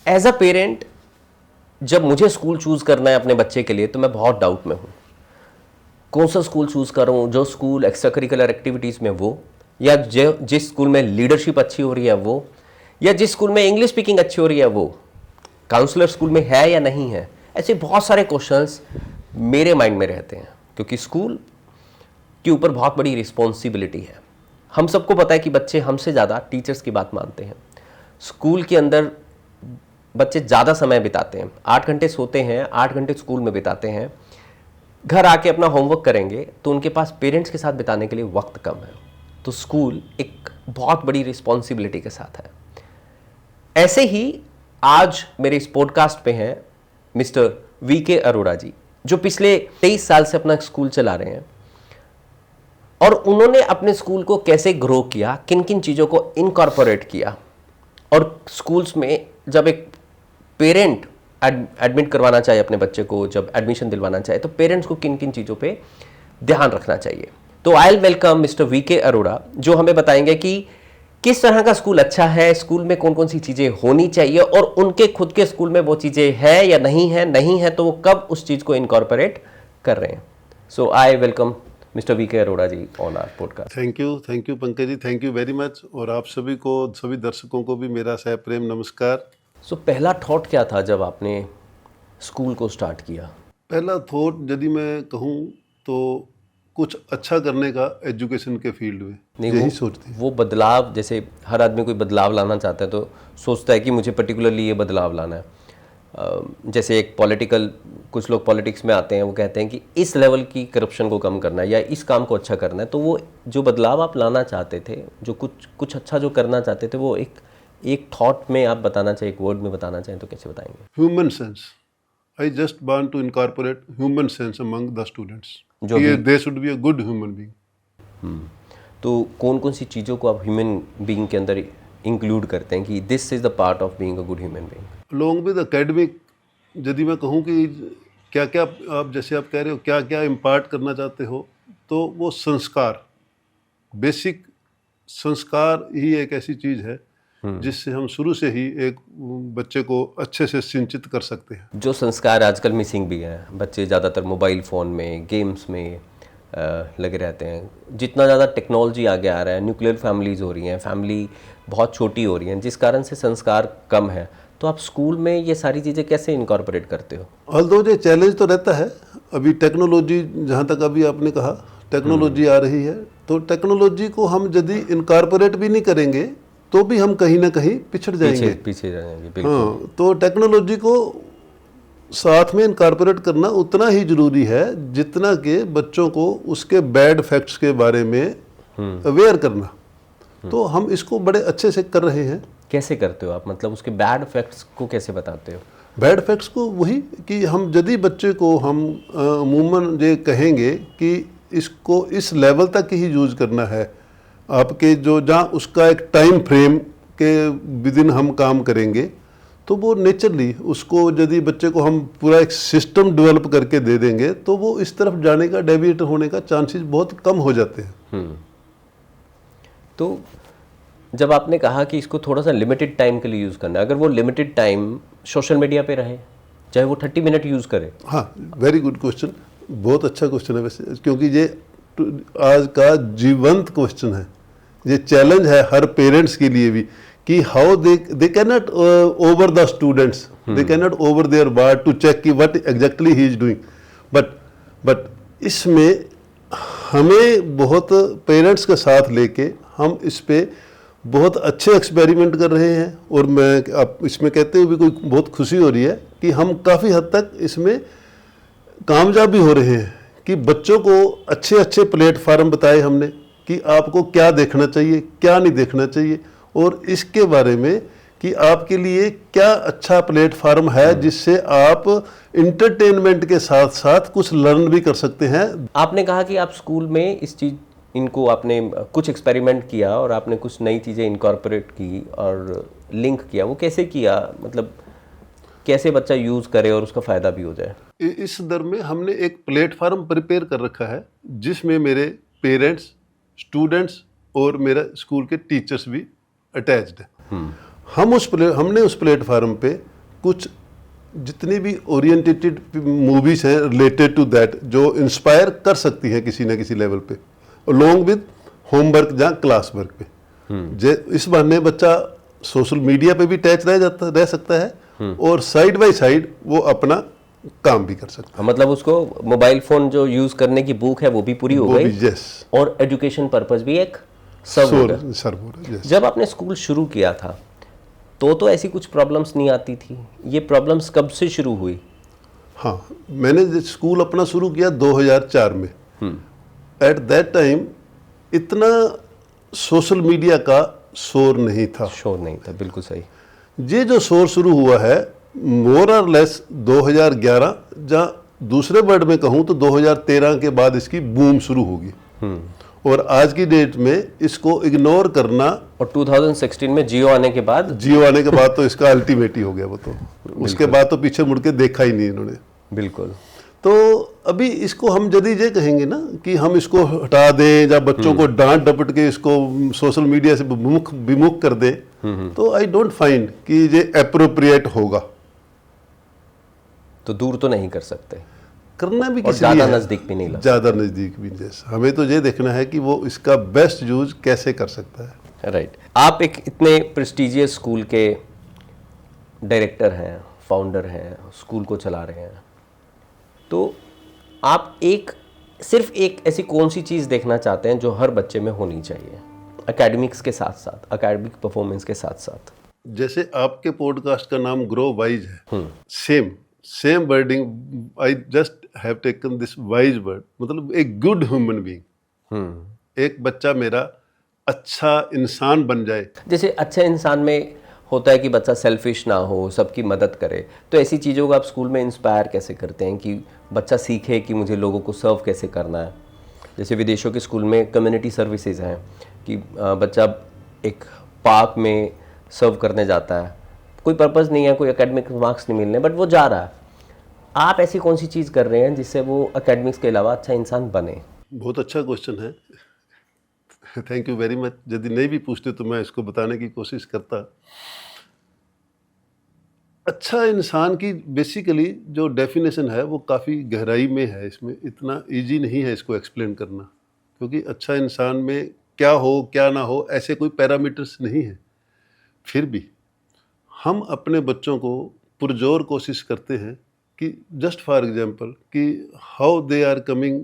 As a parent जब मुझे school choose करना है अपने बच्चे के लिए तो मैं बहुत डाउट में हूँ। कौन सा स्कूल चूज़ करूँ, जो स्कूल एक्स्ट्रा करिकुलर एक्टिविटीज़ में वो, या जिस स्कूल में लीडरशिप अच्छी हो रही है वो, या जिस स्कूल में इंग्लिश स्पीकिंग अच्छी हो रही है वो, काउंसलर स्कूल में है या नहीं है। ऐसे बहुत सारे क्वेश्चंस मेरे माइंड में रहते हैं, क्योंकि स्कूल के ऊपर बहुत बड़ी रिस्पॉन्सिबिलिटी है। हम सबको पता है कि बच्चे हमसे ज़्यादा टीचर्स की बात मानते हैं। स्कूल के अंदर बच्चे ज़्यादा समय बिताते हैं, 8 घंटे सोते हैं, 8 घंटे स्कूल में बिताते हैं। घर आके अपना होमवर्क करेंगे तो उनके पास पेरेंट्स के साथ बिताने के लिए वक्त कम है। तो स्कूल एक बहुत बड़ी रिस्पॉन्सिबिलिटी के साथ है। ऐसे ही आज मेरे इस पॉडकास्ट पे हैं मिस्टर वीके अरोड़ा जी, जो पिछले 23 साल से अपना स्कूल चला रहे हैं, और उन्होंने अपने स्कूल को कैसे ग्रो किया, किन किन चीज़ों को इनकॉर्पोरेट किया, और स्कूल्स में जब एक पेरेंट एडमिट करवाना चाहे अपने बच्चे को, जब एडमिशन दिलवाना चाहे, तो पेरेंट्स को किन किन चीज़ों पे ध्यान रखना चाहिए। तो I will welcome mister VK Arora, जो हमें बताएंगे कि किस तरह का स्कूल अच्छा है, स्कूल में कौन कौन सी चीज़ें होनी चाहिए, और उनके खुद के स्कूल में वो चीज़ें है या नहीं है, नहीं है तो वो कब उस चीज़ को इनकॉर्पोरेट कर रहे हैं। So I welcome mister VK Arora ji on our podcast. Thank you Pankaj ji, thank you very much. और आप सभी को, सभी दर्शकों को भी मेरा सह प्रेम नमस्कार। सो पहला थॉट क्या था जब आपने स्कूल को स्टार्ट किया? पहला थॉट यदि मैं कहूँ तो कुछ अच्छा करने का एजुकेशन के फील्ड में, यही सोचती है। वो बदलाव, जैसे हर आदमी कोई बदलाव लाना चाहता है तो सोचता है कि मुझे पर्टिकुलरली ये बदलाव लाना है। जैसे एक कुछ लोग पॉलिटिक्स में आते हैं, वो कहते हैं कि इस लेवल की करप्शन को कम करना है या इस काम को अच्छा करना है। तो वो जो बदलाव आप लाना चाहते थे, जो कुछ अच्छा जो करना चाहते थे, वो एक थॉट में आप बताना चाहिए, एक वर्ड में बताना चाहें तो कैसे बताएंगे? Human sense. I just want to incorporate human sense among the students, जो they should be a good human being. तो कौन कौन सी चीज़ों को आप ह्यूमन बीइंग के अंदर इंक्लूड करते हैं कि this is the part of being a good human being? Along with academic, यदि मैं कहूँ कि क्या क्या आप, जैसे आप कह रहे हो, क्या क्या इम्पार्ट करना चाहते हो, तो वो संस्कार, बेसिक संस्कार ही एक ऐसी चीज़ है जिससे हम शुरू से ही एक बच्चे को अच्छे से सिंचित कर सकते हैं। जो संस्कार आजकल मिसिंग भी हैं, बच्चे ज़्यादातर मोबाइल फ़ोन में, गेम्स में लगे रहते हैं। जितना ज़्यादा टेक्नोलॉजी आगे आ रहा है, न्यूक्लियर फैमिलीज़ हो रही हैं, फैमिली बहुत छोटी हो रही हैं, जिस कारण से संस्कार कम है। तो आप स्कूल में ये सारी चीज़ें कैसे इनकॉर्पोरेट करते हो? ऑल्दो ये चैलेंज तो रहता है। अभी टेक्नोलॉजी, जहाँ तक अभी आपने कहा टेक्नोलॉजी आ रही है, तो टेक्नोलॉजी को हम यदि इनकॉर्पोरेट भी नहीं करेंगे तो भी हम कहीं ना कहीं पिछड़ जाएंगे। पीछे जाएंगे, बिल्कुल। हाँ, तो टेक्नोलॉजी को साथ में इनकॉर्पोरेट करना उतना ही जरूरी है जितना कि बच्चों को उसके बैड फैक्ट्स के बारे में अवेयर करना। तो हम इसको बड़े अच्छे से कर रहे हैं। कैसे करते हो आप, मतलब उसके बैड फैक्ट्स को कैसे बताते हो? बैड फैक्ट्स को वही कि हम यदि बच्चे को हम अमूमन ये कहेंगे कि इसको इस लेवल तक ही यूज करना है, आपके जो जहाँ उसका एक टाइम फ्रेम के विद इन हम काम करेंगे, तो वो नेचुरली उसको, यदि बच्चे को हम पूरा एक सिस्टम डेवलप करके दे देंगे तो वो इस तरफ जाने का, डेविएट होने का चांसेस बहुत कम हो जाते हैं। तो जब आपने कहा कि इसको थोड़ा सा लिमिटेड टाइम के लिए यूज़ करना है, अगर वो लिमिटेड टाइम सोशल मीडिया पे रहे, चाहे वो 30 मिनट यूज़ करे। हाँ, वेरी गुड क्वेश्चन, बहुत अच्छा क्वेश्चन है वैसे, क्योंकि ये आज का जीवंत क्वेश्चन है। ये चैलेंज है हर पेरेंट्स के लिए भी कि how they can not over the students, they can not over their word to check कि what exactly he is doing. But इसमें हमें बहुत पेरेंट्स के साथ लेके हम इस पे बहुत अच्छे एक्सपेरिमेंट कर रहे हैं, और मैं आप इसमें कहते हुए भी कोई बहुत खुशी हो रही है कि हम काफ़ी हद तक इसमें कामयाब भी हो रहे हैं कि बच्चों को अच्छे अच्छे प्लेटफार्म बताए हमने कि आपको क्या देखना चाहिए, क्या नहीं देखना चाहिए, और इसके बारे में कि आपके लिए क्या अच्छा प्लेटफार्म है जिससे आप इंटरटेनमेंट के साथ साथ कुछ लर्न भी कर सकते हैं। आपने कहा कि आप स्कूल में इनको आपने कुछ एक्सपेरिमेंट किया और आपने कुछ नई चीज़ें इनकॉर्पोरेट की और लिंक किया। वो कैसे किया, मतलब कैसे बच्चा यूज़ करे और उसका फ़ायदा भी हो जाए? इस दर में हमने एक प्लेटफार्म प्रिपेयर कर रखा है जिसमें मेरे पेरेंट्स, स्टूडेंट्स और मेरा स्कूल के टीचर्स भी अटैच्ड है। हमने उस प्लेटफार्म पे कुछ जितनी भी ओरिएंटेटेड मूवीज हैं रिलेटेड टू दैट जो इंस्पायर कर सकती हैं किसी ना किसी लेवल पे, अलोंग विद होमवर्क या क्लास वर्क पे। इस बहाने बच्चा सोशल मीडिया पे भी टच रह सकता है और साइड बाय साइड वो अपना काम भी कर सकता मतलब उसको मोबाइल फोन जो यूज करने की भूख है वो भी पूरी है। हो वो गई भी यस और एजुकेशन पर्पस भी एक सर्व हो गया। सर्व हो रहा है, yes। जब आपने स्कूल शुरू किया था तो ऐसी कुछ प्रॉब्लम्स नहीं आती थी, ये प्रॉब्लम्स कब से शुरू हुई? हाँ, मैंने स्कूल अपना शुरू किया 2004 में। एट दैट टाइम इतना सोशल मीडिया का शोर नहीं था। शोर नहीं था, बिल्कुल सही। ये जो शोर शुरू हुआ है मोर और लेस 2011, जहाँ दूसरे वर्ड में कहूँ तो 2013 के बाद इसकी बूम शुरू होगी। और आज की डेट में इसको इग्नोर करना, और 2016 में जियो आने के बाद तो इसका अल्टीमेट ही हो गया वो तो। उसके बाद तो पीछे मुड़ के देखा ही नहीं इन्होंने। बिल्कुल। तो अभी इसको हम यदि ये कहेंगे ना कि हम इसको हटा दें या बच्चों को डांट डपट के इसको सोशल मीडिया से विमुख कर दें, तो आई डोंट फाइंड कि ये एप्रोप्रिएट होगा। तो दूर तो नहीं कर सकते, करना भी और किसी ज्यादा लिए नजदीक भी नहीं ला। ज़्यादा नज़दीक भी नहीं। हमें तो ये देखना है कि वो इसका बेस्ट यूज कैसे कर सकता है। राइट। आप एक इतने प्रेस्टिजियस स्कूल के डायरेक्टर हैं, फाउंडर हैं, स्कूल को चला रहे हैं, तो आप सिर्फ एक ऐसी कौन सी चीज़ देखना चाहते हैं जो हर बच्चे में होनी चाहिए एकेडमिक्स के साथ साथ, एकेडमिक परफॉर्मेंस के साथ साथ? जैसे आपके पॉडकास्ट का नाम ग्रो वाइज है, same wording I just have taken this wise word, मतलब एक गुड ह्यूमन बीइंग। एक बच्चा मेरा अच्छा इंसान बन जाए। जैसे अच्छे इंसान में होता है कि बच्चा सेल्फिश ना हो, सबकी मदद करे, तो ऐसी चीज़ों को आप स्कूल में इंस्पायर कैसे करते हैं कि बच्चा सीखे कि मुझे लोगों को सर्व कैसे करना है? जैसे विदेशों के स्कूल में कम्युनिटी सर्विसेज हैं कि बच्चा एक पार्क में सर्व करने जाता है, कोई पर्पज़ नहीं है, कोई एकेडमिक मार्क्स नहीं मिलने, बट वो जा रहा है। आप ऐसी कौन सी चीज़ कर रहे हैं जिससे वो एकेडमिक्स के अलावा अच्छा इंसान बने? बहुत अच्छा क्वेश्चन है, थैंक यू वेरी मच। यदि नहीं भी पूछते तो मैं इसको बताने की कोशिश करता। अच्छा इंसान की बेसिकली जो डेफिनेशन है वो काफ़ी गहराई में है, इसमें इतना इजी नहीं है इसको एक्सप्लेन करना, क्योंकि अच्छा इंसान में क्या हो क्या ना हो ऐसे कोई पैरामीटर्स नहीं है। फिर भी हम अपने बच्चों को पुरजोर कोशिश करते हैं कि जस्ट फॉर एग्जांपल कि how they are coming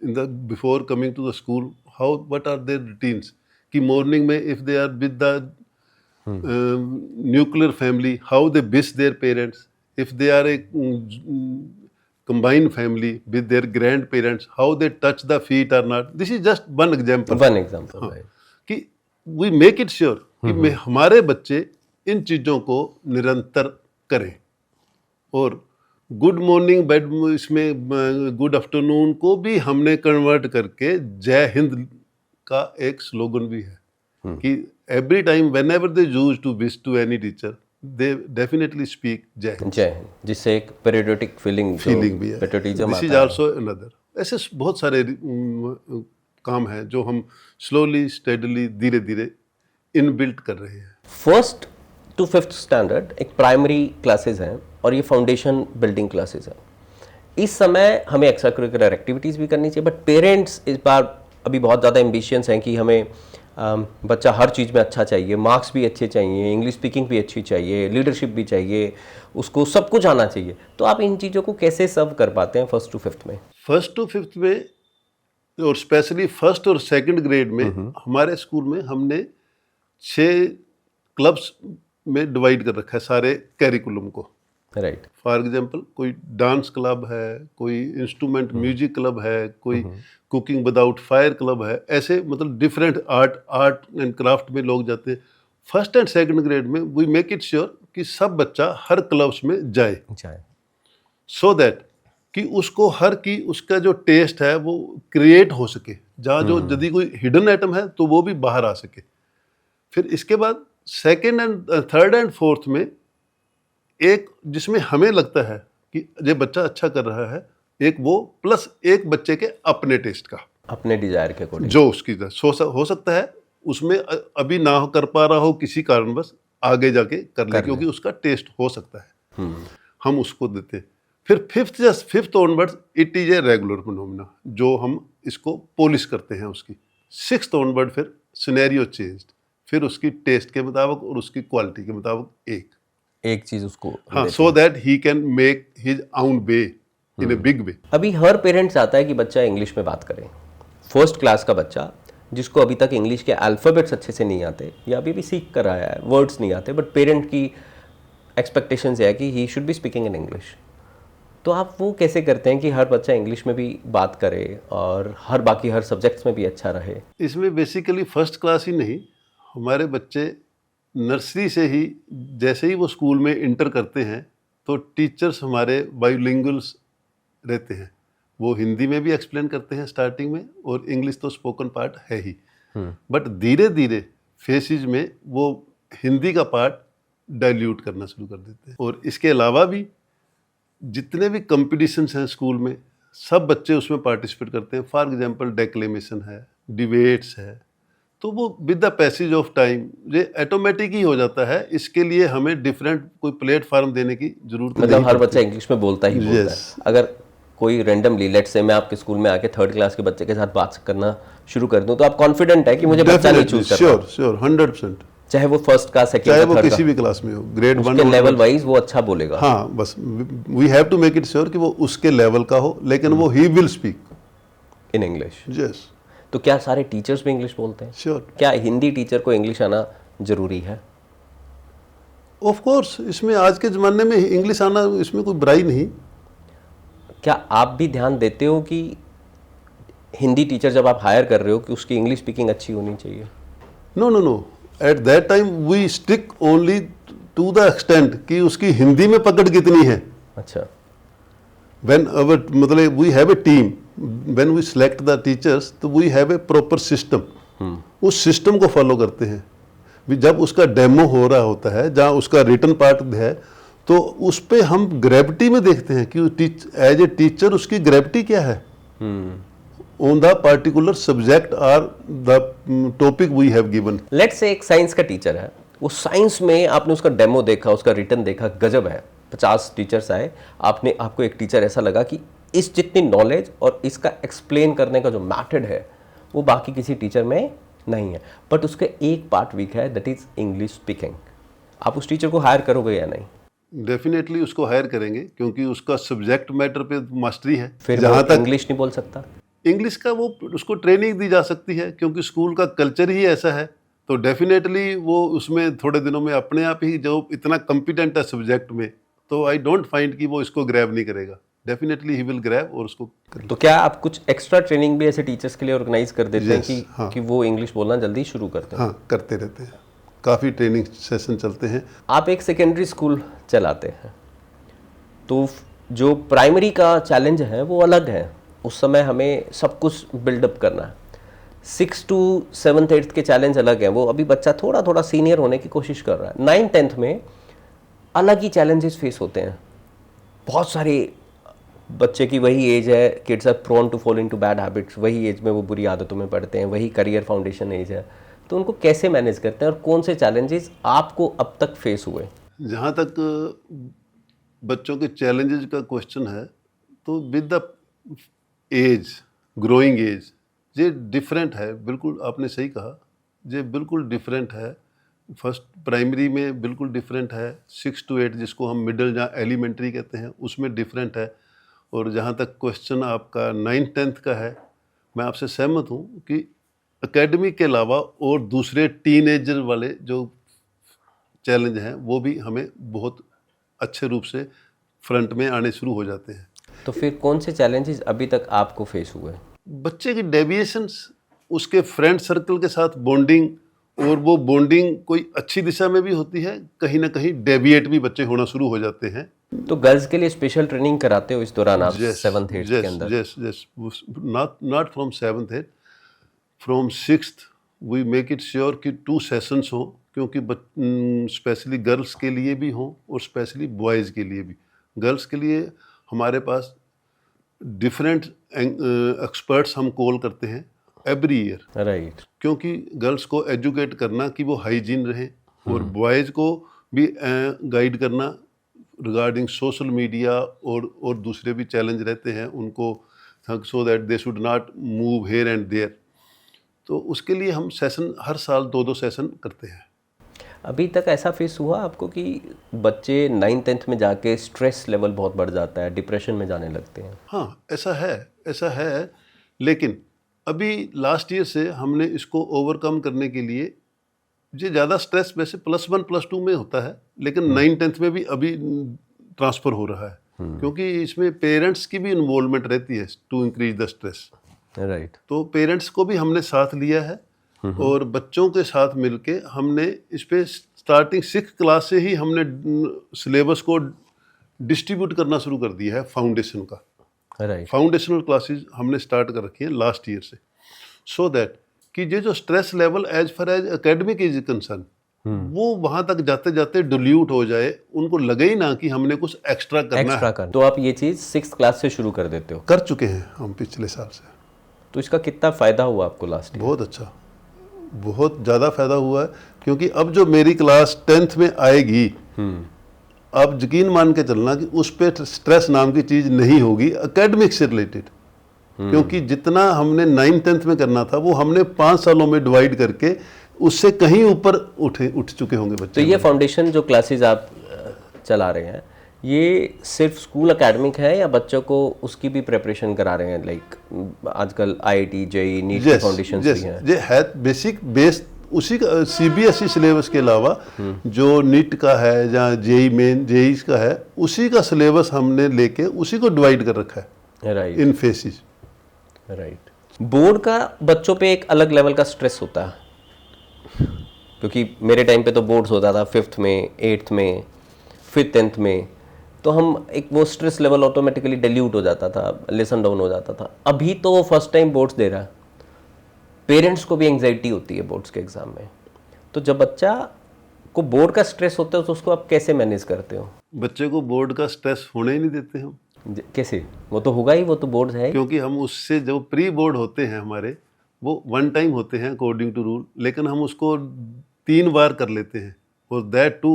in the before coming to the school, how what are their routines, कि मॉर्निंग में if they are with the nuclear family, how they wish their parents. If they are a combined family with their grandparents, how they touch the feet or not. This is just one example. One example, right. कि we make it sure कि हमारे बच्चे इन चीज़ों को निरंतर करें। और good morning bed इसमें गुड आफ्टरनून को भी हमने कन्वर्ट करके जय हिंद का एक स्लोगन भी है कि every time whenever they use to wish to any teacher, they definitely speak जय हिंद, जिससे एक पेट्रियोटिक फीलिंग भी है। Patriotism this is also another. ऐसे बहुत सारे काम हैं जो हम स्लोली स्टेडली धीरे धीरे इनबिल्ट कर रहे हैं। 1st to 5th स्टैंडर्ड एक प्राइमरी क्लासेस हैं और ये फाउंडेशन बिल्डिंग क्लासेस हैं। इस समय हमें एक्स्ट्रा करिकुलर एक्टिविटीज़ भी करनी चाहिए, बट पेरेंट्स इस बार अभी बहुत ज़्यादा एम्बिशियंस हैं कि हमें बच्चा हर चीज़ में अच्छा चाहिए, मार्क्स भी अच्छे चाहिए, इंग्लिश स्पीकिंग भी अच्छी चाहिए, लीडरशिप भी चाहिए, उसको सब कुछ आना चाहिए। तो आप इन चीज़ों को कैसे सर्व कर पाते हैं 1st to 5th में? 1st to 5th में और स्पेशली 1st और 2nd ग्रेड में हमारे स्कूल में हमने 6 क्लब्स में डिवाइड कर रखा है सारे कैरिकुलम को। राइट। फॉर एग्जांपल कोई डांस क्लब है, कोई इंस्ट्रूमेंट म्यूजिक क्लब है, कोई कुकिंग विदाउट फायर क्लब है, ऐसे मतलब डिफरेंट आर्ट एंड क्राफ्ट में लोग जाते हैं। 1st एंड 2nd ग्रेड में वी मेक इट श्योर कि सब बच्चा हर क्लब्स में जाए, सो दैट कि उसको हर की उसका जो टेस्ट है वो क्रिएट हो सके, जहाँ जो यदि कोई हिडन आइटम है तो वो भी बाहर आ सके। फिर इसके बाद 2nd and 3rd and 4th में एक जिसमें हमें लगता है कि ये बच्चा अच्छा कर रहा है, एक वो प्लस एक बच्चे के अपने टेस्ट का, अपने डिजायर के अकॉर्डिंग जो उसकी हो सकता है उसमें अभी ना कर पा रहा हो किसी कारणवश, आगे जाके कर ले क्योंकि उसका टेस्ट हो सकता है। हम उसको देते हैं। फिर fifth onwards it is a regular phenomena, जो हम इसको पॉलिश करते हैं उसकी। सिक्स्थ ऑनवर्ड फिर सिनेरियो चेंज्ड, फिर उसकी टेस्ट के मुताबिक और उसकी क्वालिटी के मुताबिक एक चीज उसको हाँ, देते so that he can make his own way in a big way. अभी हर पेरेंट्स चाहता है कि बच्चा इंग्लिश में बात करे। फर्स्ट क्लास का बच्चा जिसको अभी तक इंग्लिश के अल्फ़ाबेट्स अच्छे से नहीं आते या अभी भी सीख कर आया है, वर्ड्स नहीं आते, बट पेरेंट की एक्सपेक्टेशंस है कि he should be speaking in English. तो आप वो कैसे करते हैं कि हर बच्चा इंग्लिश में भी बात करे और हर सब्जेक्ट्स में भी अच्छा रहे? इसमें बेसिकली फर्स्ट क्लास ही नहीं, हमारे बच्चे नर्सरी से ही जैसे ही वो स्कूल में इंटर करते हैं तो टीचर्स हमारे बायोलिंगुअल्स रहते हैं। वो हिंदी में भी एक्सप्लेन करते हैं स्टार्टिंग में, और इंग्लिश तो स्पोकन पार्ट है ही, बट धीरे धीरे फेसेज में वो हिंदी का पार्ट डाइल्यूट करना शुरू कर देते हैं। और इसके अलावा भी जितने भी कंपटीशंस हैं स्कूल में, सब बच्चे उसमें पार्टिसिपेट करते हैं। फॉर एग्जांपल डेक्लेमेशन है, डिबेट्स है, तो वो with the passage of time ये ऑटोमेटिक ही हो जाता है। इसके लिए हमें डिफरेंट कोई प्लेटफॉर्म देने की जरूरत मतलब हर बच्चा इंग्लिश में बोलता ही बोलता Yes. है। अगर कोई रैंडमली लेट्स से मैं आपके स्कूल में आके थर्ड क्लास के बच्चे के साथ बात करना शुरू कर दूं तो आप कॉन्फिडेंट है कि मुझे बच्चा नहीं चूज करना, श्योर 100%, चाहे वो फर्स्ट का, सेकंड चाहे का, वो थर्ड किसी का, भी क्लास में हो, ग्रेड 1 उसके लेवल वाइज वो अच्छा बोलेगा। हाँ, बस we have to make it sure कि वो उसके लेवल का हो, लेकिन वो ही will speak in English. Yes, तो क्या सारे टीचर्स भी इंग्लिश बोलते हैं? श्योर, क्या हिंदी टीचर को इंग्लिश आना जरूरी है? Of course. इसमें आज के ज़माने में इंग्लिश आना, इसमें कोई बुराई नहीं। क्या आप भी ध्यान देते हो कि हिंदी टीचर जब आप हायर कर रहे हो कि उसकी इंग्लिश स्पीकिंग अच्छी होनी चाहिए? No no no, at that time we stick only to the extent कि उसकी हिंदी में पकड़ कितनी है। अच्छा, व्हेन अवर मतलब we have a team, when we select the teachers, तो we have a proper system, उस सिस्टम को फॉलो करते हैं। भी जब उसका डेमो हो रहा होता है, जहाँ उसका रिटन पार्ट है, तो उस पे हम ग्रेविटी में देखते हैं कि एज ए टीचर उसकी ग्रेविटी क्या है ऑन द पर्टिकुलर सब्जेक्ट और the topic we have given. Let's say एक साइंस का टीचर है, वो साइंस में आपने उसका डेमो देखा, उसका रिटन देखा, गजब है, 50 टीचर्स आए, आपको एक टीचर ऐसा लगा कि इस जितनी नॉलेज और इसका एक्सप्लेन करने का जो मैथड है वो बाकी किसी टीचर में नहीं है, बट उसके एक पार्ट वीक है, दैट इज इंग्लिश स्पीकिंग। आप उस टीचर को हायर करोगे या नहीं? डेफिनेटली उसको हायर करेंगे, क्योंकि उसका सब्जेक्ट मैटर पे मास्टरी है। फिर जहाँ वो तक इंग्लिश नहीं बोल सकता? इंग्लिश का वो उसको ट्रेनिंग दी जा सकती है, क्योंकि स्कूल का कल्चर ही ऐसा है। तो डेफिनेटली वो उसमें थोड़े दिनों में अपने आप ही, जो इतना कॉम्पिटेंट है सब्जेक्ट में, तो आई डोंट फाइंड कि वो इसको ग्रैब नहीं करेगा। डेफिनेटली ही विल ग्रैब और उसको कर। तो क्या आप कुछ एक्स्ट्रा ट्रेनिंग भी ऐसे टीचर्स के लिए ऑर्गेनाइज कर देते हैं Yes, कि हाँ। कि वो इंग्लिश बोलना जल्दी शुरू करते हैं? हाँ, करते रहते हैं, काफ़ी ट्रेनिंग सेशन चलते हैं। आप एक सेकेंडरी स्कूल चलाते हैं, तो जो प्राइमरी का चैलेंज है वो अलग है। उस समय हमें सब कुछ बिल्डअप करना है। 6 to 7th 8th के चैलेंज अलग हैं, वो अभी बच्चा थोड़ा थोड़ा सीनियर होने की कोशिश कर रहा है। 9th 10th में अलग ही चैलेंजेस फेस होते हैं। बहुत सारे बच्चे की वही एज है, kids are prone to fall into bad habits, वही एज में वो बुरी आदतों में पड़ते हैं, वही करियर फाउंडेशन एज है। तो उनको कैसे मैनेज करते हैं और कौन से चैलेंजेस आपको अब तक फेस हुए? जहाँ तक बच्चों के चैलेंजेस का क्वेश्चन है, तो with the age, growing age, ये डिफरेंट है। बिल्कुल आपने सही कहा, ये बिल्कुल डिफरेंट है। फर्स्ट प्राइमरी में बिल्कुल डिफरेंट है, 6 to 8 जिसको हम मिडिल या एलिमेंट्री कहते हैं, उसमें डिफरेंट है। और जहाँ तक क्वेश्चन आपका 9th 10th का है, मैं आपसे सहमत हूँ कि एकेडमी के अलावा और दूसरे टीनेजर वाले जो चैलेंज हैं वो भी हमें बहुत अच्छे रूप से फ्रंट में आने शुरू हो जाते हैं। तो फिर कौन से चैलेंजेस अभी तक आपको फेस हुए? बच्चे की डेविएशंस, उसके फ्रेंड सर्कल के साथ बॉन्डिंग, और वो बॉन्डिंग कोई अच्छी दिशा में भी होती है, कहीं ना कहीं डेविएट भी बच्चे होना शुरू हो जाते हैं। तो गर्ल्स के लिए स्पेशल ट्रेनिंग कराते हो इस दौरान आप 7th 8th के अंदर? Yes, not from 7th 8th, from 6th we make it sure कि 2 सेशंस हों, क्योंकि स्पेशली गर्ल्स के लिए भी हों और स्पेशली बॉयज़ के लिए भी। गर्ल्स के लिए हमारे पास डिफरेंट एक्सपर्ट्स हम कॉल करते हैं एवरी ईयर, राइट। क्योंकि गर्ल्स को एजुकेट करना कि वो हाइजीन रहें, और बॉयज़ को भी गाइड करना रिगार्डिंग सोशल मीडिया और दूसरे भी चैलेंज रहते हैं उनको, so that they should not move here and there. तो उसके लिए हम सेशन हर साल 2-2 सेशन करते हैं। अभी तक ऐसा फेस हुआ आपको कि बच्चे 9th-10th में जाके स्ट्रेस लेवल बहुत बढ़ जाता है, डिप्रेशन में जाने लगते हैं? हाँ, ऐसा है, लेकिन अभी लास्ट ईयर से हमने इसको ओवरकम करने के लिए, ये ज़्यादा स्ट्रेस वैसे +1 +2 में होता है, लेकिन 9th-10th में भी अभी ट्रांसफ़र हो रहा है, क्योंकि इसमें पेरेंट्स की भी इन्वॉल्वमेंट रहती है to increase the stress. Right. तो पेरेंट्स को भी हमने साथ लिया है और बच्चों के साथ मिलके हमने इस पे स्टार्टिंग 6th क्लास से ही हमने सिलेबस को डिस्ट्रीब्यूट करना शुरू कर दिया है फाउंडेशन का। राइट। फाउंडेशनल क्लासेस हमने स्टार्ट कर रखी है लास्ट ईयर से, सो दैट कि ये जो stress level as far as academic is concern, वो वहां तक जाते जाते डिल्यूट हो जाए, उनको लगे ही ना कि हमने कुछ एक्स्ट्रा करना है। तो आप ये चीज़ 6th क्लास से शुरू कर देते हो? कर चुके हैं हम पिछले साल से। तो इसका कितना फ़ायदा हुआ आपको लास्ट ईयर? बहुत अच्छा, बहुत ज़्यादा फायदा हुआ है, क्योंकि अब जो मेरी क्लास 10th में आएगी, आप यकीन मान के चलना कि उस पर स्ट्रेस नाम की चीज़ नहीं होगी एकेडमिक से रिलेटेड, क्योंकि जितना हमने 9th-10th में करना था वो हमने 5 सालों में डिवाइड करके उससे कहीं ऊपर उठ चुके होंगे बच्चे। तो ये फाउंडेशन जो क्लासेस आप चला रहे हैं, ये सिर्फ स्कूल एकेडमिक है या बच्चों को उसकी भी प्रिपरेशन करा रहे हैं? लाइक आजकल IIT, JEE, नीट की फाउंडेशन भी हैं। ये है बेसिक बेस उसी का CBSE सिलेबस के अलावा जो नीट का है या JEE मेन JEE का है, उसी का सिलेबस हमने लेके उसी को डिवाइड कर रखा है राइट। इन फेसिस। राइट। बोर्ड का बच्चों पे एक अलग लेवल का स्ट्रेस होता है, क्योंकि मेरे टाइम पे तो बोर्ड्स होता था 5th में, 8th में, फिर 10th में, तो हम एक वो स्ट्रेस लेवल ऑटोमेटिकली डिल्यूट हो जाता था, लेसन डाउन हो जाता था। अभी तो वो फर्स्ट टाइम बोर्ड्स दे रहा है, पेरेंट्स को भी एंग्जाइटी होती है बोर्ड्स के एग्ज़ाम में। तो जब बच्चा को बोर्ड का स्ट्रेस होता है तो उसको आप कैसे मैनेज करते हो? बच्चे को बोर्ड का स्ट्रेस होने ही नहीं देते हम। कैसे? वो तो होगा ही, वो तो बोर्ड है। क्योंकि हम उससे जो प्री बोर्ड होते हैं हमारे, वो 1 टाइम होते हैं अकॉर्डिंग टू रूल, लेकिन हम उसको 3 बार कर लेते हैं, और दैट टू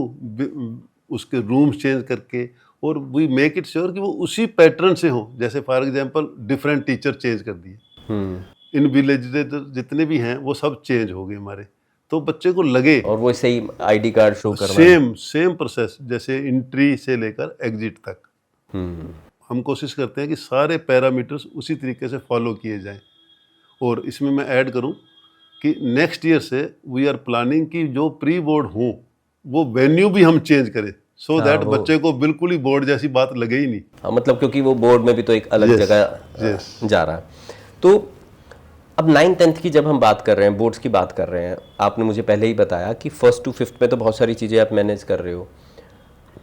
उसके रूम्स चेंज करके, और वी मेक इट श्योर कि वो उसी पैटर्न से हो। जैसे for example different teacher change कर दिए, इन विलेज जितने भी हैं वो सब चेंज हो गए हमारे, तो बच्चे को लगे, और वो सही ID कार्ड शो करना, सेम प्रोसेस जैसे एंट्री से लेकर एग्जिट तक। हम कोशिश करते हैं कि सारे पैरामीटर्स उसी तरीके से फॉलो किए जाएं। और इसमें मैं ऐड करूं कि नेक्स्ट ईयर से वी आर प्लानिंग कि जो प्री बोर्ड हो वो वेन्यू भी हम चेंज करें, सो दैट बच्चे को बिल्कुल ही बोर्ड जैसी बात लगे ही नहीं। हाँ, मतलब क्योंकि वो बोर्ड में भी तो एक अलग जगह जा रहा है। तो अब 9th-10th की जब हम बात कर रहे हैं, बोर्ड्स की बात कर रहे हैं, आपने मुझे पहले ही बताया कि 1st to 5th में तो बहुत सारी चीज़ें आप मैनेज कर रहे हो।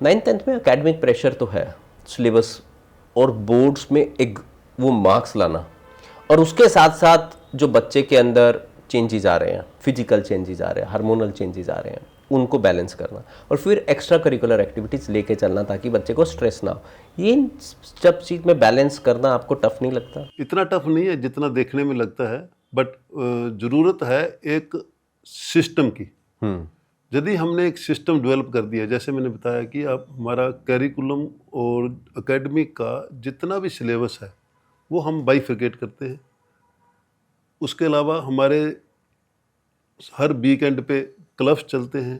9th-10th में एकेडमिक प्रेशर तो है, सिलेबस और बोर्ड्स में एक वो मार्क्स लाना, और उसके साथ साथ जो बच्चे के अंदर चेंजेस आ रहे हैं, फिजिकल चेंजेस आ रहे हैं, हार्मोनल चेंजेस आ रहे हैं, उनको बैलेंस करना, और फिर एक्स्ट्रा करिकुलर एक्टिविटीज़ लेके चलना ताकि बच्चे को स्ट्रेस ना हो। ये सब चीज़ में बैलेंस करना आपको टफ नहीं लगता? इतना टफ नहीं है जितना देखने में लगता है, बट ज़रूरत है एक सिस्टम की। यदि हमने एक सिस्टम डेवलप कर दिया, जैसे मैंने बताया कि आप हमारा कैरिकुलम और एकेडमिक का जितना भी सिलेबस है वो हम बाइफरकेट करते हैं। उसके अलावा हमारे हर वीकेंड पे क्लब्स चलते हैं,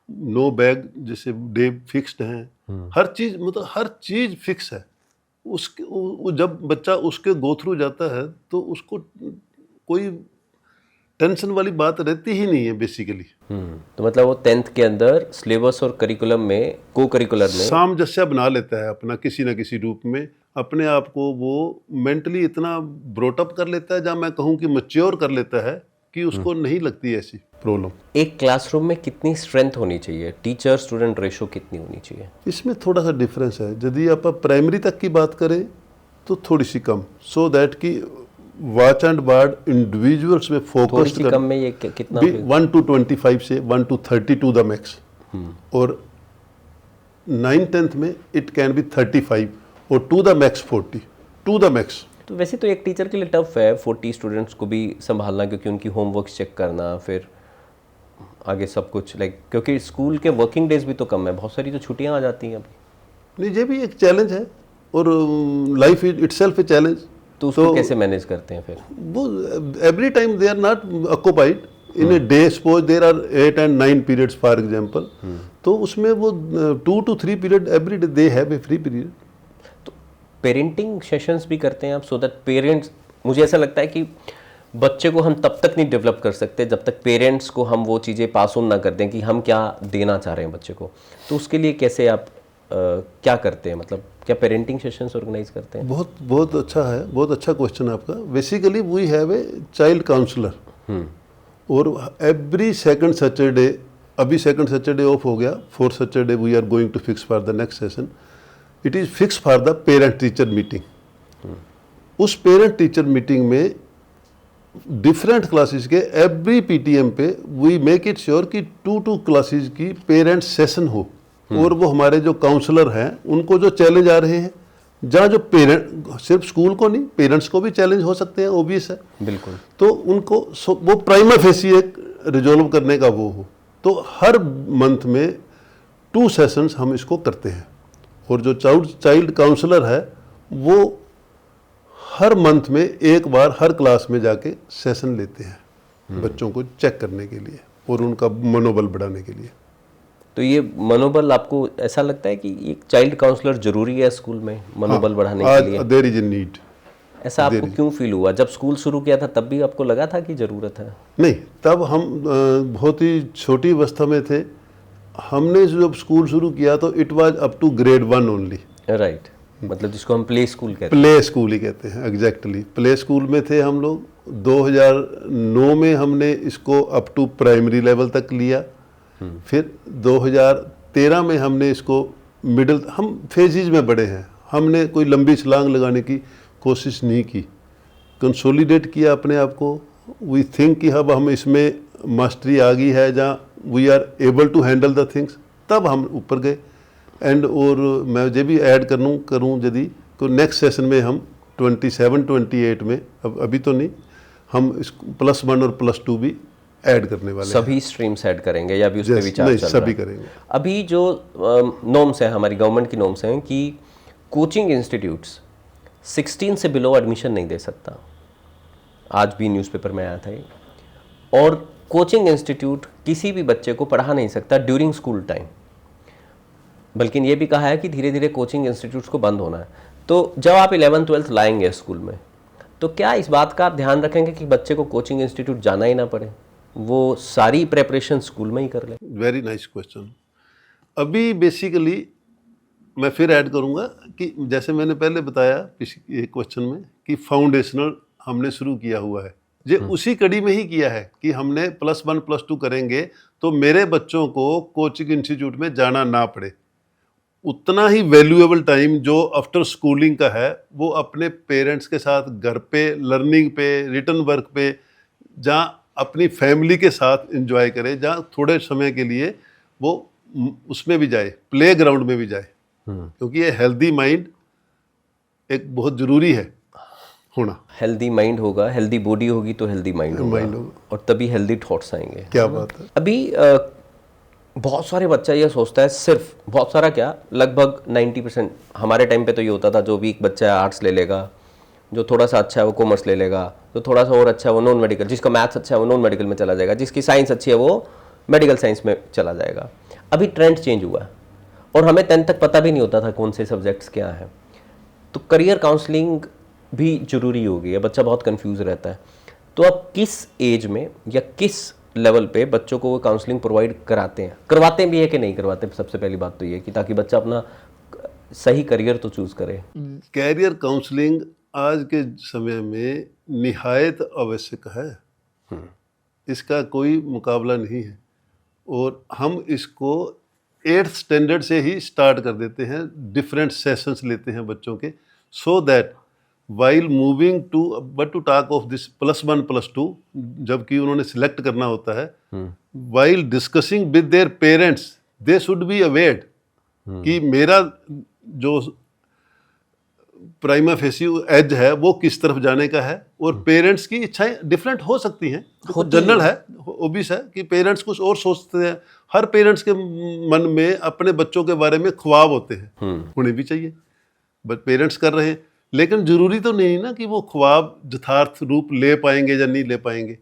नो बैग जैसे डे फिक्स्ड हैं, हर चीज़ मतलब हर चीज़ फिक्स है। उसके जब बच्चा उसके गो थ्रू जाता है तो उसको कोई टेंशन वाली बात रहती ही नहीं है बेसिकली। तो मतलब वो 10th के अंदर सिलेबस और करिकुलम में, को करिकुलर में सामंजस्य बना लेता है अपना, किसी ना किसी रूप में अपने आप को वो मेंटली इतना ब्रोटअप कर लेता है, जहाँ मैं कहूँ कि मैच्योर कर लेता है कि उसको नहीं लगती ऐसी प्रॉब्लम। एक क्लासरूम में कितनी स्ट्रेंथ होनी चाहिए, टीचर स्टूडेंट रेशो कितनी होनी चाहिए? इसमें थोड़ा सा डिफरेंस है। यदि आप प्राइमरी तक की बात करें तो थोड़ी सी कम, सो दैट कि वॉच एंड वार्ड इंडिविजुअल्स में फोकस कम में ये कितना? 1 to 25 से 1 to 32 द मैक्स, और 9th-10th में इट कैन बी 35 और to the max 40 to the max. तो वैसे तो एक टीचर के लिए टफ है 40 स्टूडेंट्स को भी संभालना, क्योंकि उनकी होमवर्क चेक करना, फिर आगे सब कुछ, लाइक क्योंकि स्कूल के वर्किंग डेज भी तो कम है, बहुत सारी तो छुट्टियां आ जाती हैं अभी। नहीं, ये भी एक चैलेंज है और life is itself a challenge. तो उसको कैसे मैनेज करते हैं फिर? वो every time they are not occupied in a day, suppose there are 8 and 9 periods for example, तो उसमें वो 2 to 3 period every day they have a free period. तो पेरेंटिंग सेशंस भी करते हैं आप, सो दैट पेरेंट्स, मुझे ऐसा लगता है कि बच्चे को हम तब तक नहीं डेवलप कर सकते जब तक पेरेंट्स को हम वो चीज़ें पास ऑन ना कर दें कि हम क्या देना चाह रहे हैं बच्चे को। तो उसके लिए कैसे आप क्या करते हैं, मतलब क्या पेरेंटिंग सेशंस ऑर्गेनाइज करते हैं? बहुत बहुत अच्छा है, बहुत अच्छा क्वेश्चन है आपका। Basically we have a child counsellor और एवरी सेकंड सैटरडे, अभी सेकंड सैटरडे ऑफ हो गया, fourth Saturday we are going to fix for the next session. It is fix for the parent teacher meeting. उस parent teacher meeting में different classes के every PTM पे we make it sure कि 2 classes की parent session हो और वो हमारे जो काउंसलर हैं उनको जो चैलेंज आ रहे हैं, जहाँ जो पेरेंट, सिर्फ स्कूल को नहीं, पेरेंट्स को भी चैलेंज हो सकते हैं, ओबियस है, बिल्कुल, तो उनको वो प्राइमा फेसी एक रिजोल्व करने का वो हो। तो हर मंथ में 2 सेशंस हम इसको करते हैं और जो चाइल्ड काउंसलर है वो हर मंथ में एक बार हर क्लास में जाके सेशन लेते हैं बच्चों को चेक करने के लिए और उनका मनोबल बढ़ाने के लिए। तो ये मनोबल, आपको ऐसा लगता है कि एक चाइल्ड काउंसलर जरूरी है स्कूल में मनोबल बढ़ाने के लिए? There is a need. ऐसा आपको क्यों फील हुआ? जब स्कूल शुरू किया था तब भी आपको लगा था कि ज़रूरत है? नहीं, तब हम बहुत ही छोटी अवस्था में थे। हमने जब स्कूल शुरू किया तो it was up to grade 1 only. Right, मतलब जिसको हम प्ले स्कूल कहते हैं। प्ले स्कूल ही कहते हैं, एग्जैक्टली प्ले स्कूल में थे हम लोग। 2009 में हमने इसको अप टू प्राइमरी लेवल तक लिया। फिर 2013 में हमने इसको मिडिल, हम फेजेज में बढ़े हैं, हमने कोई लंबी छलांग लगाने की कोशिश नहीं की, कंसोलिडेट किया अपने आप को। वी थिंक कि अब हम इसमें मास्टरी आ गई है, जहाँ we are able to handle the things, तब हम ऊपर गए। एंड और मैं ये भी ऐड करूँ यदि तो नेक्स्ट सेशन में हम 27-28 में, अब अभी तो नहीं, हम इस +1 और +2 भी ऐड करने वाले सभी हैं। स्ट्रीम्स ऐड करेंगे या भी उस पर विचार नहीं, चल रहा सभी है? करेंगे। अभी जो नॉर्म्स है, हमारी गवर्नमेंट की नॉर्म्स हैं कि कोचिंग इंस्टीट्यूट्स 16 से बिलो एडमिशन नहीं दे सकता। आज भी न्यूज़पेपर में आया था ये। और कोचिंग इंस्टीट्यूट किसी भी बच्चे को पढ़ा नहीं सकता ड्यूरिंग स्कूल टाइम, बल्कि ये भी कहा है कि धीरे धीरे कोचिंग इंस्टीट्यूट्स को बंद होना है। तो जब आप 11th-12th लाएंगे स्कूल में, तो क्या इस बात का आप ध्यान रखेंगे कि बच्चे को कोचिंग इंस्टीट्यूट जाना ही ना पड़े, वो सारी प्रेपरेशन स्कूल में ही कर ले? Very nice question. अभी बेसिकली मैं फिर ऐड करूंगा कि जैसे मैंने पहले बताया एक क्वेश्चन में कि फाउंडेशनल हमने शुरू किया हुआ है, ये उसी कड़ी में ही किया है कि हमने +1 +2 करेंगे तो मेरे बच्चों को कोचिंग इंस्टीट्यूट में जाना ना पड़े। उतना ही वैल्यूएबल टाइम जो आफ्टर स्कूलिंग का है वो अपने पेरेंट्स के साथ घर पे, लर्निंग पे, रिटर्न वर्क पे, जहाँ अपनी फैमिली के साथ एंजॉय करे, जहाँ थोड़े समय के लिए वो उसमें भी जाए, प्ले ग्राउंड में भी जाए, क्योंकि ये हेल्दी माइंड एक बहुत ज़रूरी है होना। हेल्दी माइंड होगा, हेल्दी बॉडी होगी तो हेल्दी माइंड होगा, और तभी हेल्दी थॉट्स आएंगे। क्या बात है। अभी बहुत सारे बच्चा ये सोचता है, सिर्फ बहुत सारा क्या, लगभग 90%, हमारे टाइम पे तो ये होता था जो वीक बच्चा है आर्ट्स ले लेगा, जो थोड़ा सा अच्छा है वो कॉमर्स ले लेगा, जो थोड़ा सा और अच्छा है वो नॉन मेडिकल, जिसका मैथ्स अच्छा है वो नॉन मेडिकल में चला जाएगा, जिसकी साइंस अच्छी है वो मेडिकल साइंस में चला जाएगा। अभी ट्रेंड चेंज हुआ है और हमें 10th तक पता भी नहीं होता था कौन से सब्जेक्ट्स क्या है। तो करियर काउंसलिंग भी ज़रूरी हो गई है, बच्चा बहुत कंफ्यूज रहता है। तो आप किस एज में या किस लेवल पे बच्चों को काउंसलिंग प्रोवाइड करवाते भी है कि नहीं करवाते? सबसे पहली बात तो ये कि ताकि बच्चा अपना सही करियर तो चूज़ करे। कैरियर काउंसलिंग आज के समय में निहायत आवश्यक है, इसका कोई मुकाबला नहीं है। और हम इसको 8th स्टैंडर्ड से ही स्टार्ट कर देते हैं, डिफरेंट सेशंस लेते हैं बच्चों के, so that while moving to, but to talk of this +1 +2, जबकि उन्होंने सिलेक्ट करना होता है, while discussing with their parents they should be aware कि मेरा जो प्राइमा फेसी एज है वो किस तरफ जाने का है, और पेरेंट्स की इच्छाएं डिफरेंट हो सकती हैं। जनरल है, ओबियस है कि पेरेंट्स कुछ और सोचते हैं। हर पेरेंट्स के मन में अपने बच्चों के बारे में ख्वाब होते हैं, होने भी चाहिए, बट पेरेंट्स कर रहे हैं। लेकिन जरूरी तो नहीं ना कि वो ख्वाब यथार्थ रूप ले पाएंगे या नहीं ले पाएंगे।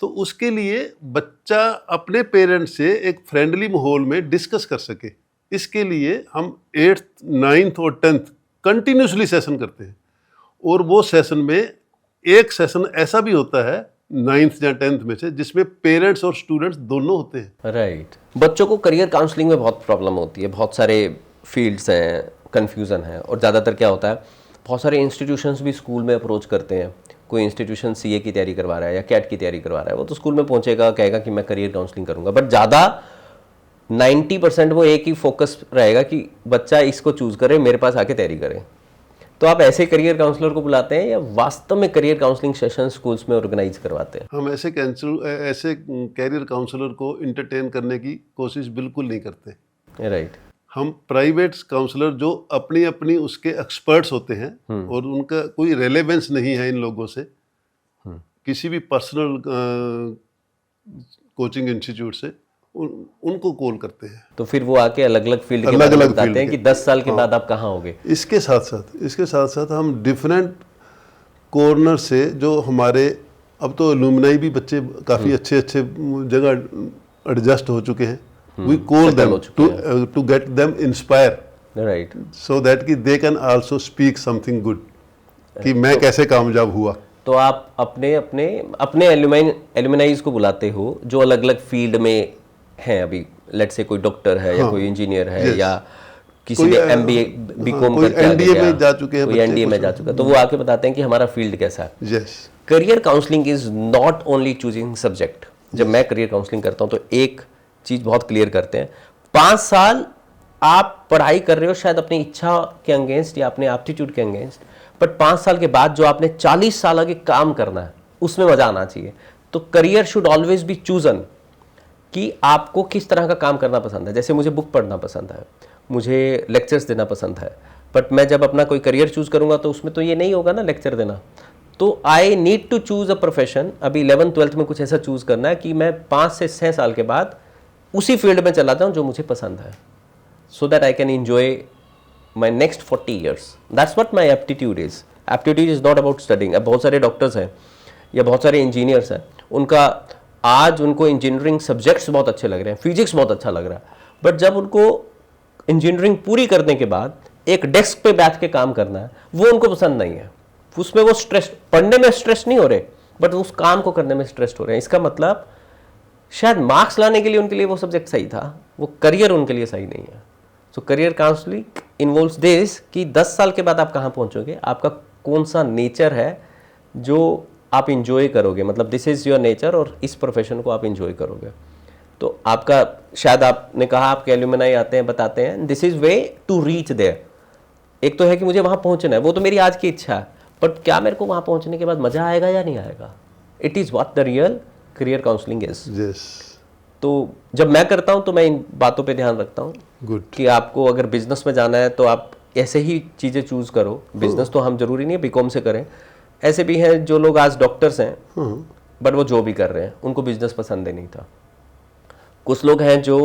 तो उसके लिए बच्चा अपने पेरेंट्स से एक फ्रेंडली माहौल में डिस्कस कर सके, इसके लिए हम 8th, 9th और 10th कंटिन्यूसली सेशन करते हैं। और वो सेशन में एक सेशन ऐसा भी होता है 9th या 10th में से जिसमें पेरेंट्स और स्टूडेंट्स दोनों होते हैं। राइट। बच्चों को करियर काउंसलिंग में बहुत प्रॉब्लम होती है, बहुत सारे फील्ड्स हैं, कन्फ्यूज़न है। और ज़्यादातर क्या होता है, बहुत सारे इंस्टीट्यूशंस भी स्कूल में अप्रोच करते हैं। कोई इंस्टीट्यूशन सीए की तैयारी करवा रहा है या कैट की तैयारी करवा रहा है, वो तो स्कूल में पहुंचेगा, कहेगा कि मैं करियर काउंसलिंग करूंगा, बट ज़्यादा 90% वो एक ही फोकस रहेगा कि बच्चा इसको चूज करे, मेरे पास आके तैयारी करे। तो आप ऐसे करियर काउंसलर को बुलाते हैं या वास्तव में करियर काउंसलिंग सेशन स्कूल्स में ऑर्गेनाइज करवाते हैं? हम ऐसे कैरियर काउंसलर को इंटरटेन करने की कोशिश बिल्कुल नहीं करते। राइट। हम प्राइवेट काउंसलर जो अपनी अपनी उसके एक्सपर्ट्स होते हैं और उनका कोई रेलेवेंस नहीं है इन लोगों से, किसी भी पर्सनल कोचिंग इंस्टीट्यूट से, उनको कॉल करते हैं। तो फिर वो आके अलग अलग फील्ड के बारे में बताते हैं कि 10 साल के बाद आप कहाँ होगे। इसके साथ साथ हम डिफरेंट कॉर्नर से जो हमारे, अब तो एलुमनाई भी बच्चे काफ़ी अच्छे जगह एडजस्ट हो चुके हैं। We call them to get them inspire, right, so that कि they can also speak something good, कि मैं कैसे कामयाब हुआ। तो आप अपने एलुमनाइज को बुलाते हो जो अलग अलग फील्ड में हैं। अभी लेट्स से कोई डॉक्टर है या कोई इंजीनियर है या किसी ने MBA BCom करके एनडीए में जा चुके हैं, कोई एनडीए में जा चुका है, तो वो आके बताते हैं कि हमारा फील्ड कैसा है। Yes, career counselling is not only choosing subject. जब मैं करियर काउंसलिंग करता हूँ तो एक चीज बहुत क्लियर करते हैं, 5 साल आप पढ़ाई कर रहे हो शायद अपनी इच्छा के अगेंस्ट या अपने एप्टीट्यूड के अगेंस्ट, बट 5 साल के बाद जो आपने 40 साल आगे काम करना है उसमें मजा आना चाहिए। तो career should always be chosen कि आपको किस तरह का काम करना पसंद है। जैसे मुझे बुक पढ़ना पसंद है, मुझे लेक्चर्स देना पसंद है, बट मैं जब अपना कोई करियर चूज करूंगा तो उसमें तो ये नहीं होगा ना लेक्चर देना। तो I need to choose a profession. अभी 11th 12th में कुछ ऐसा चूज करना है कि मैं 5 से 6 साल के बाद उसी फील्ड में चला जाऊं जो मुझे पसंद है, so that I can enjoy my next 40 years. That's what my aptitude is. Aptitude is not about studying. अब बहुत सारे डॉक्टर्स हैं या बहुत सारे इंजीनियर्स हैं, उनको इंजीनियरिंग सब्जेक्ट्स बहुत अच्छे लग रहे हैं, फिजिक्स बहुत अच्छा लग रहा है, बट जब उनको इंजीनियरिंग पूरी करने के बाद एक डेस्क पे बैठ के काम करना है, वो उनको पसंद नहीं है। उसमें वो स्ट्रेस, पढ़ने में स्ट्रेस नहीं हो रहे, बट उस काम को करने में स्ट्रेस हो रहे हैं। इसका मतलब शायद मार्क्स लाने के लिए उनके लिए वो सब्जेक्ट सही था, वो करियर उनके लिए सही नहीं है। सो करियर काउंसलिंग इन्वॉल्व्स दिस कि 10 साल के बाद आप कहाँ पहुँचोगे, आपका कौन सा नेचर है जो आप इंजॉय करोगे, मतलब दिस इज़ योर नेचर और इस प्रोफेशन को आप इंजॉय करोगे। तो आपका, शायद आपने कहा आपके एल्यूमिनाई आते हैं, बताते हैं this is way to reach there. एक तो है कि मुझे वहाँ पहुँचना है, वो तो मेरी आज की इच्छा है, बट क्या मेरे को वहाँ पहुँचने के बाद मज़ा आएगा या नहीं आएगा? It is what the real career counselling is. Yes. तो जब मैं करता हूं तो मैं इन बातों पे ध्यान रखता हूं। गुड। कि आपको अगर बिजनेस में जाना है तो आप ऐसे ही चीजें चूज करो। बिजनेस तो हम जरूरी नहीं है बीकॉम से करें, ऐसे भी हैं जो लोग आज डॉक्टर्स हैं बट वो जो भी कर रहे हैं उनको बिजनेस पसंद ही नहीं था। कुछ लोग हैं जो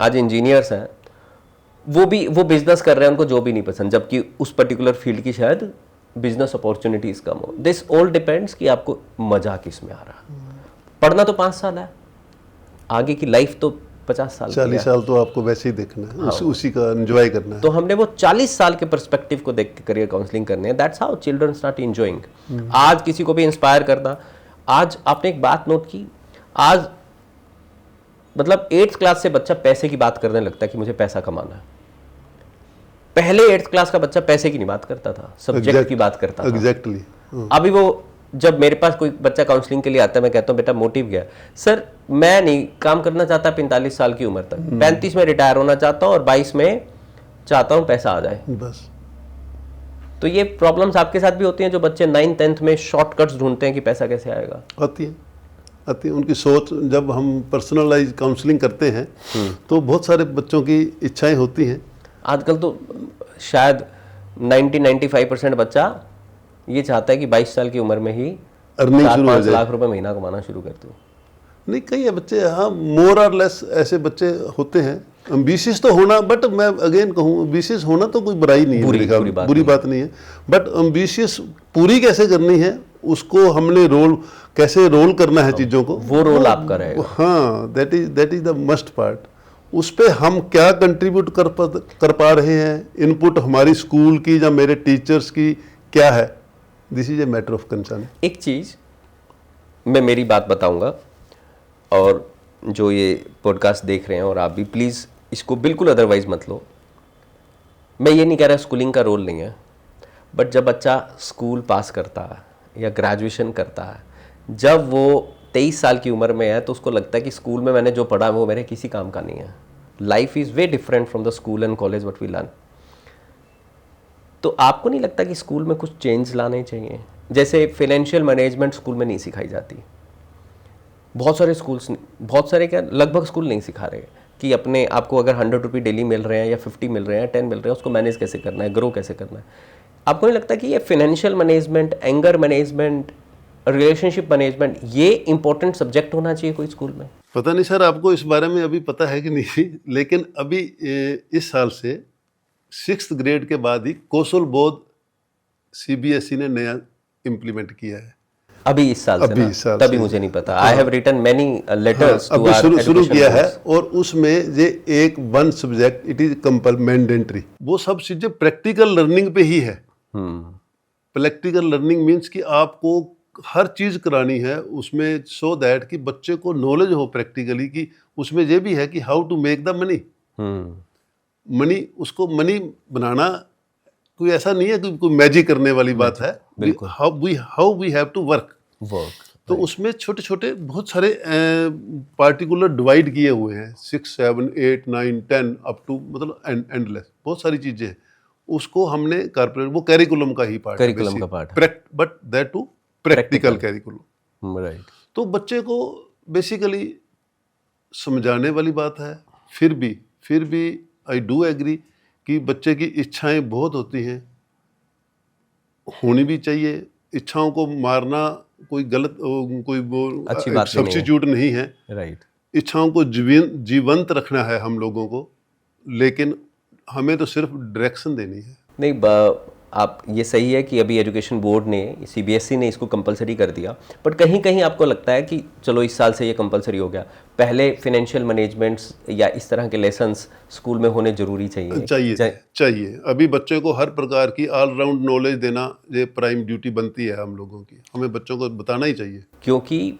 आज इंजीनियर्स हैं, वो बिजनेस कर रहे हैं, उनको जो भी नहीं पसंद, जबकि उस पर्टिकुलर फील्ड की शायद बिजनेस अपॉर्चुनिटीज कम हो। दिस ऑल डिपेंड्स कि आपको मजा किस में आ रहा है। पढ़ना तो 5 साल है, आगे की लाइफ तो 50 साल 40 साल तो आपको वैसे ही देखना है। हाँ। उसी का एंजॉय करना है। तो हमने वो 40 साल के पर्सपेक्टिव को देख के करियर काउंसलिंग करने हैं। That's how children start enjoying. आज किसी को भी इंस्पायर करना। आज आपने एक बात नोट की, आज मतलब 8th क्लास से बच्चा पैसे की बात करने लगता है कि मुझे पैसा कमाना है। पहले 8th क्लास का बच्चा पैसे की नहीं बात करता था, सब्जेक्ट की बात करता था। एग्जैक्टली। अभी वो, जब मेरे पास कोई बच्चा काउंसलिंग के लिए आता है, मैं कहता हूँ बेटा मोटिव क्या है? सर मैं नहीं काम करना चाहता 45 साल की उम्र तक, 35 में रिटायर होना चाहता हूँ और 22 में चाहता हूँ पैसा आ जाए बस। तो ये प्रॉब्लम्स आपके साथ भी होती हैं जो बच्चे 9th 10th में शॉर्टकट्स ढूंढते हैं कि पैसा कैसे आएगा? आती है उनकी सोच। जब हम पर्सनलाइज काउंसलिंग करते हैं तो बहुत सारे बच्चों की इच्छाएं होती हैं। आजकल तो शायद 90-95% बच्चा ये चाहता है कि 22 साल की उम्र में ही अर्निंग शुरू हो 4-5 जाए। लाख रुपए महीना कमाना शुरू कर दूं। नहीं, कई बच्चे, हाँ, मोर और लेस ऐसे बच्चे होते हैं। एम्बिशियस तो होना, बट मैं अगेन कहूँ, एम्बिशियस होना तो कोई बुराई नहीं है, बुरी मेरे ख्याल बात में, बुरी बात नहीं है। बट एम्बिशियस पूरी कैसे करनी है, उसको हमने कैसे रोल करना है चीज़ों को, वो रोल आपका रहेगा। हाँ, that is the must part. उस पे हम क्या कंट्रीब्यूट कर पा रहे हैं, इनपुट हमारी स्कूल की या मेरे टीचर्स की क्या है, this is a matter of concern. एक चीज़ मैं मेरी बात बताऊंगा, और जो ये पॉडकास्ट देख रहे हैं और आप भी, प्लीज़ इसको बिल्कुल अदरवाइज मत लो। मैं ये नहीं कह रहा स्कूलिंग का रोल नहीं है, बट जब बच्चा स्कूल पास करता है या ग्रेजुएशन करता है, जब वो 23 साल की उम्र में है, तो उसको लगता है कि स्कूल में मैंने जो पढ़ा वो मेरे किसी काम का नहीं है। Life is way different from the school and college what we learn. तो आपको नहीं लगता कि स्कूल में कुछ चेंज लाने चाहिए? जैसे फाइनेंशियल मैनेजमेंट स्कूल में नहीं सिखाई जाती, बहुत सारे स्कूल्स, बहुत सारे क्या, लगभग स्कूल नहीं सिखा रहे कि अपने आपको अगर 100 रुपये डेली मिल रहे हैं या 50 मिल रहे हैं, 10 मिल रहे हैं, उसको मैनेज कैसे करना है, ग्रो कैसे करना है। आपको नहीं लगता कि ये financial management, anger management, relationship management, ये इंपॉर्टेंट सब्जेक्ट होना चाहिए कोई स्कूल में? पता नहीं सर, आपको इस बारे में अभी पता है कि नहीं, लेकिन अभी इस साल से 6th ग्रेड के बाद ही कौशल बोध CBSE ने नया इम्प्लीमेंट किया है। अभी इस साल से अभी ना? इस साल तभी से। मुझे नहीं पता। I have written many letters to अभी आवर शुरू किया है, और उसमें ये एक one subject, it is mandatory. वो सब चीजें प्रैक्टिकल लर्निंग पे ही है। प्रैक्टिकल लर्निंग मीन्स कि आपको हर चीज करानी है उसमें, सो दैट कि बच्चे को नॉलेज हो प्रैक्टिकली, कि उसमें ये भी है कि how to make the money. Money, उसको मनी बनाना कोई ऐसा नहीं है कि कोई मैजिक करने वाली बात है। बिल्कुल। How we have to work. तो उसमें छोटे छोटे बहुत सारे पार्टिकुलर डिवाइड किए हुए हैं, 6, 7, 8, 9, 10 अप टू, मतलब एंडलेस बहुत सारी चीजें हैं। उसको हमने कारपोरेट, वो कैरिकुलम का ही पार्ट, करिकुलम का पार्ट है। But that to practical curriculum. Right. तो बच्चे को बेसिकली समझाने वाली बात है। फिर भी आई डू एग्री कि बच्चे की इच्छाएं बहुत होती हैं, होनी भी चाहिए। इच्छाओं को मारना कोई गलत, कोई वो अच्छी बात सब्स्टिट्यूट नहीं है। राइट। इच्छाओं को जीवंत रखना है हम लोगों को, लेकिन हमें तो सिर्फ डायरेक्शन देनी है। नहीं, आप ये सही है कि अभी एजुकेशन बोर्ड ने, CBSE ने इसको कंपलसरी कर दिया, बट कहीं कहीं आपको लगता है कि चलो इस साल से ये कंपलसरी हो गया, पहले फाइनेंशियल मैनेजमेंट्स या इस तरह के लेसन्स स्कूल में होने जरूरी चाहिए। अभी बच्चे को हर प्रकार की ऑलराउंड नॉलेज देना ये प्राइम ड्यूटी बनती है हम लोगों की। हमें बच्चों को बताना ही चाहिए, क्योंकि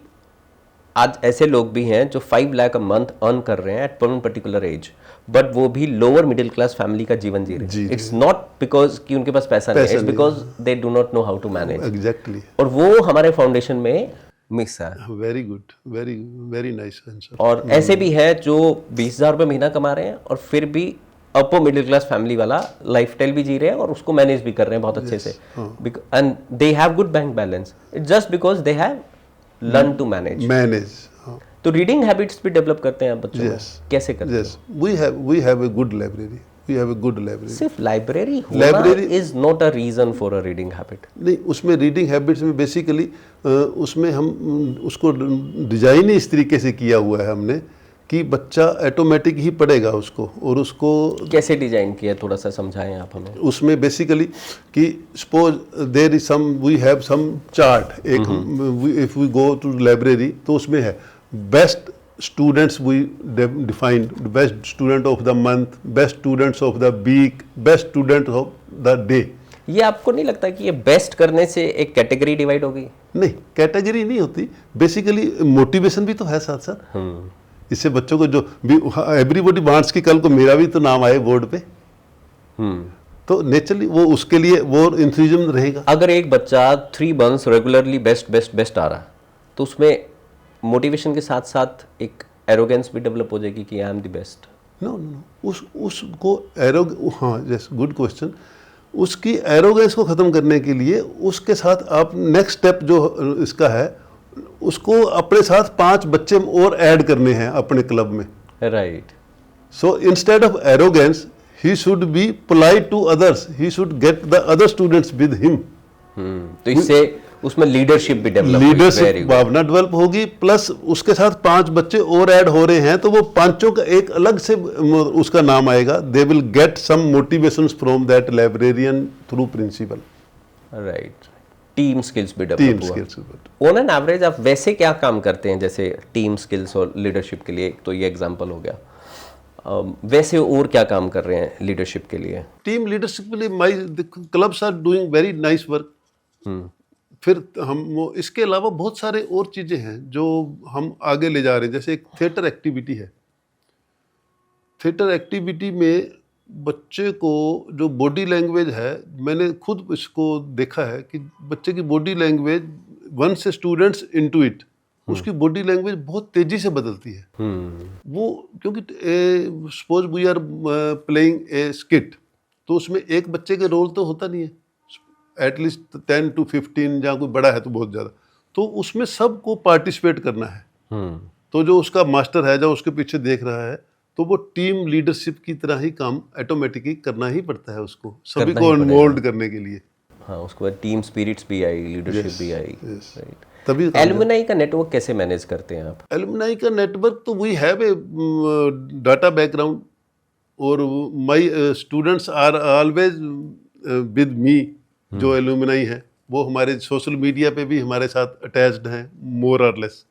आज ऐसे लोग भी हैं जो 5 लाख अ मंथ अर्न कर रहे हैं at one particular age, but वो भी लोअर मिडिल क्लास फैमिली का जीवन जी रहे हैं। इट्स नॉट बिकॉज कि उनके पास पैसा नहीं है, it's because they do not know how to manage. Exactly. और वो हमारे फाउंडेशन में मिस है। Very good, very very nice answer. और ऐसे भी है जो 20,000 रुपये महीना कमा रहे हैं और फिर भी अपर मिडिल क्लास फैमिली वाला लाइफस्टाइल भी जी रहे हैं और उसको मैनेज भी कर रहे हैं बहुत अच्छे से, and they have good bank balance just because they have learn to manage. तो रीडिंग हैबिट्स भी डेवलप करते हैं आप बच्चों में, कैसे करते हैं? We have a good library. सिर्फ लाइब्रेरी होना is not a reason for a reading habit. नहीं, उसमें रीडिंग हैबिट्स में बेसिकली उसमें हम उसको डिजाइन ही इस तरीके से किया हुआ है हमने कि बच्चा ऑटोमेटिक ही पढ़ेगा उसको। और उसको कैसे डिजाइन किया, थोड़ा सा समझाएं आप हमें। उसमें बेसिकली कि suppose there is some, we have some chart, if we go to library तो उसमें है best students, we defined best student of the month, best students of the week, best student of the day. ये आपको नहीं लगता कि ये best करने से एक कैटेगरी डिवाइड होगी? नहीं, कैटेगरी नहीं होती, बेसिकली मोटिवेशन भी तो है साथ साथ। इससे बच्चों को जो एवरीबॉडी वांट्स कि कल को मेरा भी तो नाम आए बोर्ड पे, तो नेचुरली वो उसके लिए वो इंथुजिज्म रहेगा। अगर एक बच्चा 3 months रेगुलरली बेस्ट आ रहा, तो उसमें मोटिवेशन के साथ साथ एक एरोगेंस भी डेवलप हो जाएगी कि I am the best. No, उसको हाँ, यस, गुड क्वेश्चन। उसकी एरोगेंस को ख़त्म करने के लिए उसके साथ आप नेक्स्ट स्टेप जो इसका है, उसको अपने साथ 5 बच्चे और ऐड करने हैं अपने क्लब में। Right. So instead of arrogance he should be polite to others, he should get the other students with him. तो इससे उसमें लीडरशिप भी डेवलप लीडरशिप भावना डेवलप होगी, प्लस उसके साथ 5 बच्चे और ऐड हो रहे हैं तो वो पांचों का एक अलग से उसका नाम आएगा. They will get some motivations from that librarian through principal. Right. Team skills भी टीम डेवलप हुआ. स्किल्स. ऑन एन एवरेज आप वैसे क्या काम करते हैं जैसे टीम स्किल्स और लीडरशिप के लिए? तो ये एग्जांपल हो गया. वैसे और क्या काम कर रहे हैं लीडरशिप के लिए? टीम लीडरशिप के लिए my clubs are doing very nice work. फिर हम इसके अलावा बहुत सारे और चीज़ें हैं जो हम आगे ले जा रहे हैं. जैसे एक थिएटर एक्टिविटी है. थिएटर एक्टिविटी में बच्चे को जो बॉडी लैंग्वेज है, मैंने खुद इसको देखा है कि बच्चे की body language once students into it, उसकी बॉडी लैंग्वेज बहुत तेजी से बदलती है. वो क्योंकि suppose we are playing a skit, तो उसमें एक बच्चे के रोल तो होता नहीं है, एटलीस्ट 10 to 15, जहाँ कोई बड़ा है तो बहुत ज़्यादा, तो उसमें सबको पार्टिसिपेट करना है. तो जो उसका मास्टर है जो उसके पीछे देख रहा है, तो वो टीम लीडरशिप की तरह ही काम ऑटोमेटिकली करना ही पड़ता है उसको, सभी को इन्वॉल्व करने के लिए. हाँ, उसके बाद टीम स्पिरिट्स भी आई, लीडरशिप भी आई. राइट. तभी एलुमनाई का नेटवर्क कैसे मैनेज करते हैं आप? एलुमनाई का नेटवर्क तो we have a data background, और my students are always with me. जो एलुमनाई है वो हमारे सोशल मीडिया पे भी हमारे साथ अटैच्ड हैं मोर और लेस.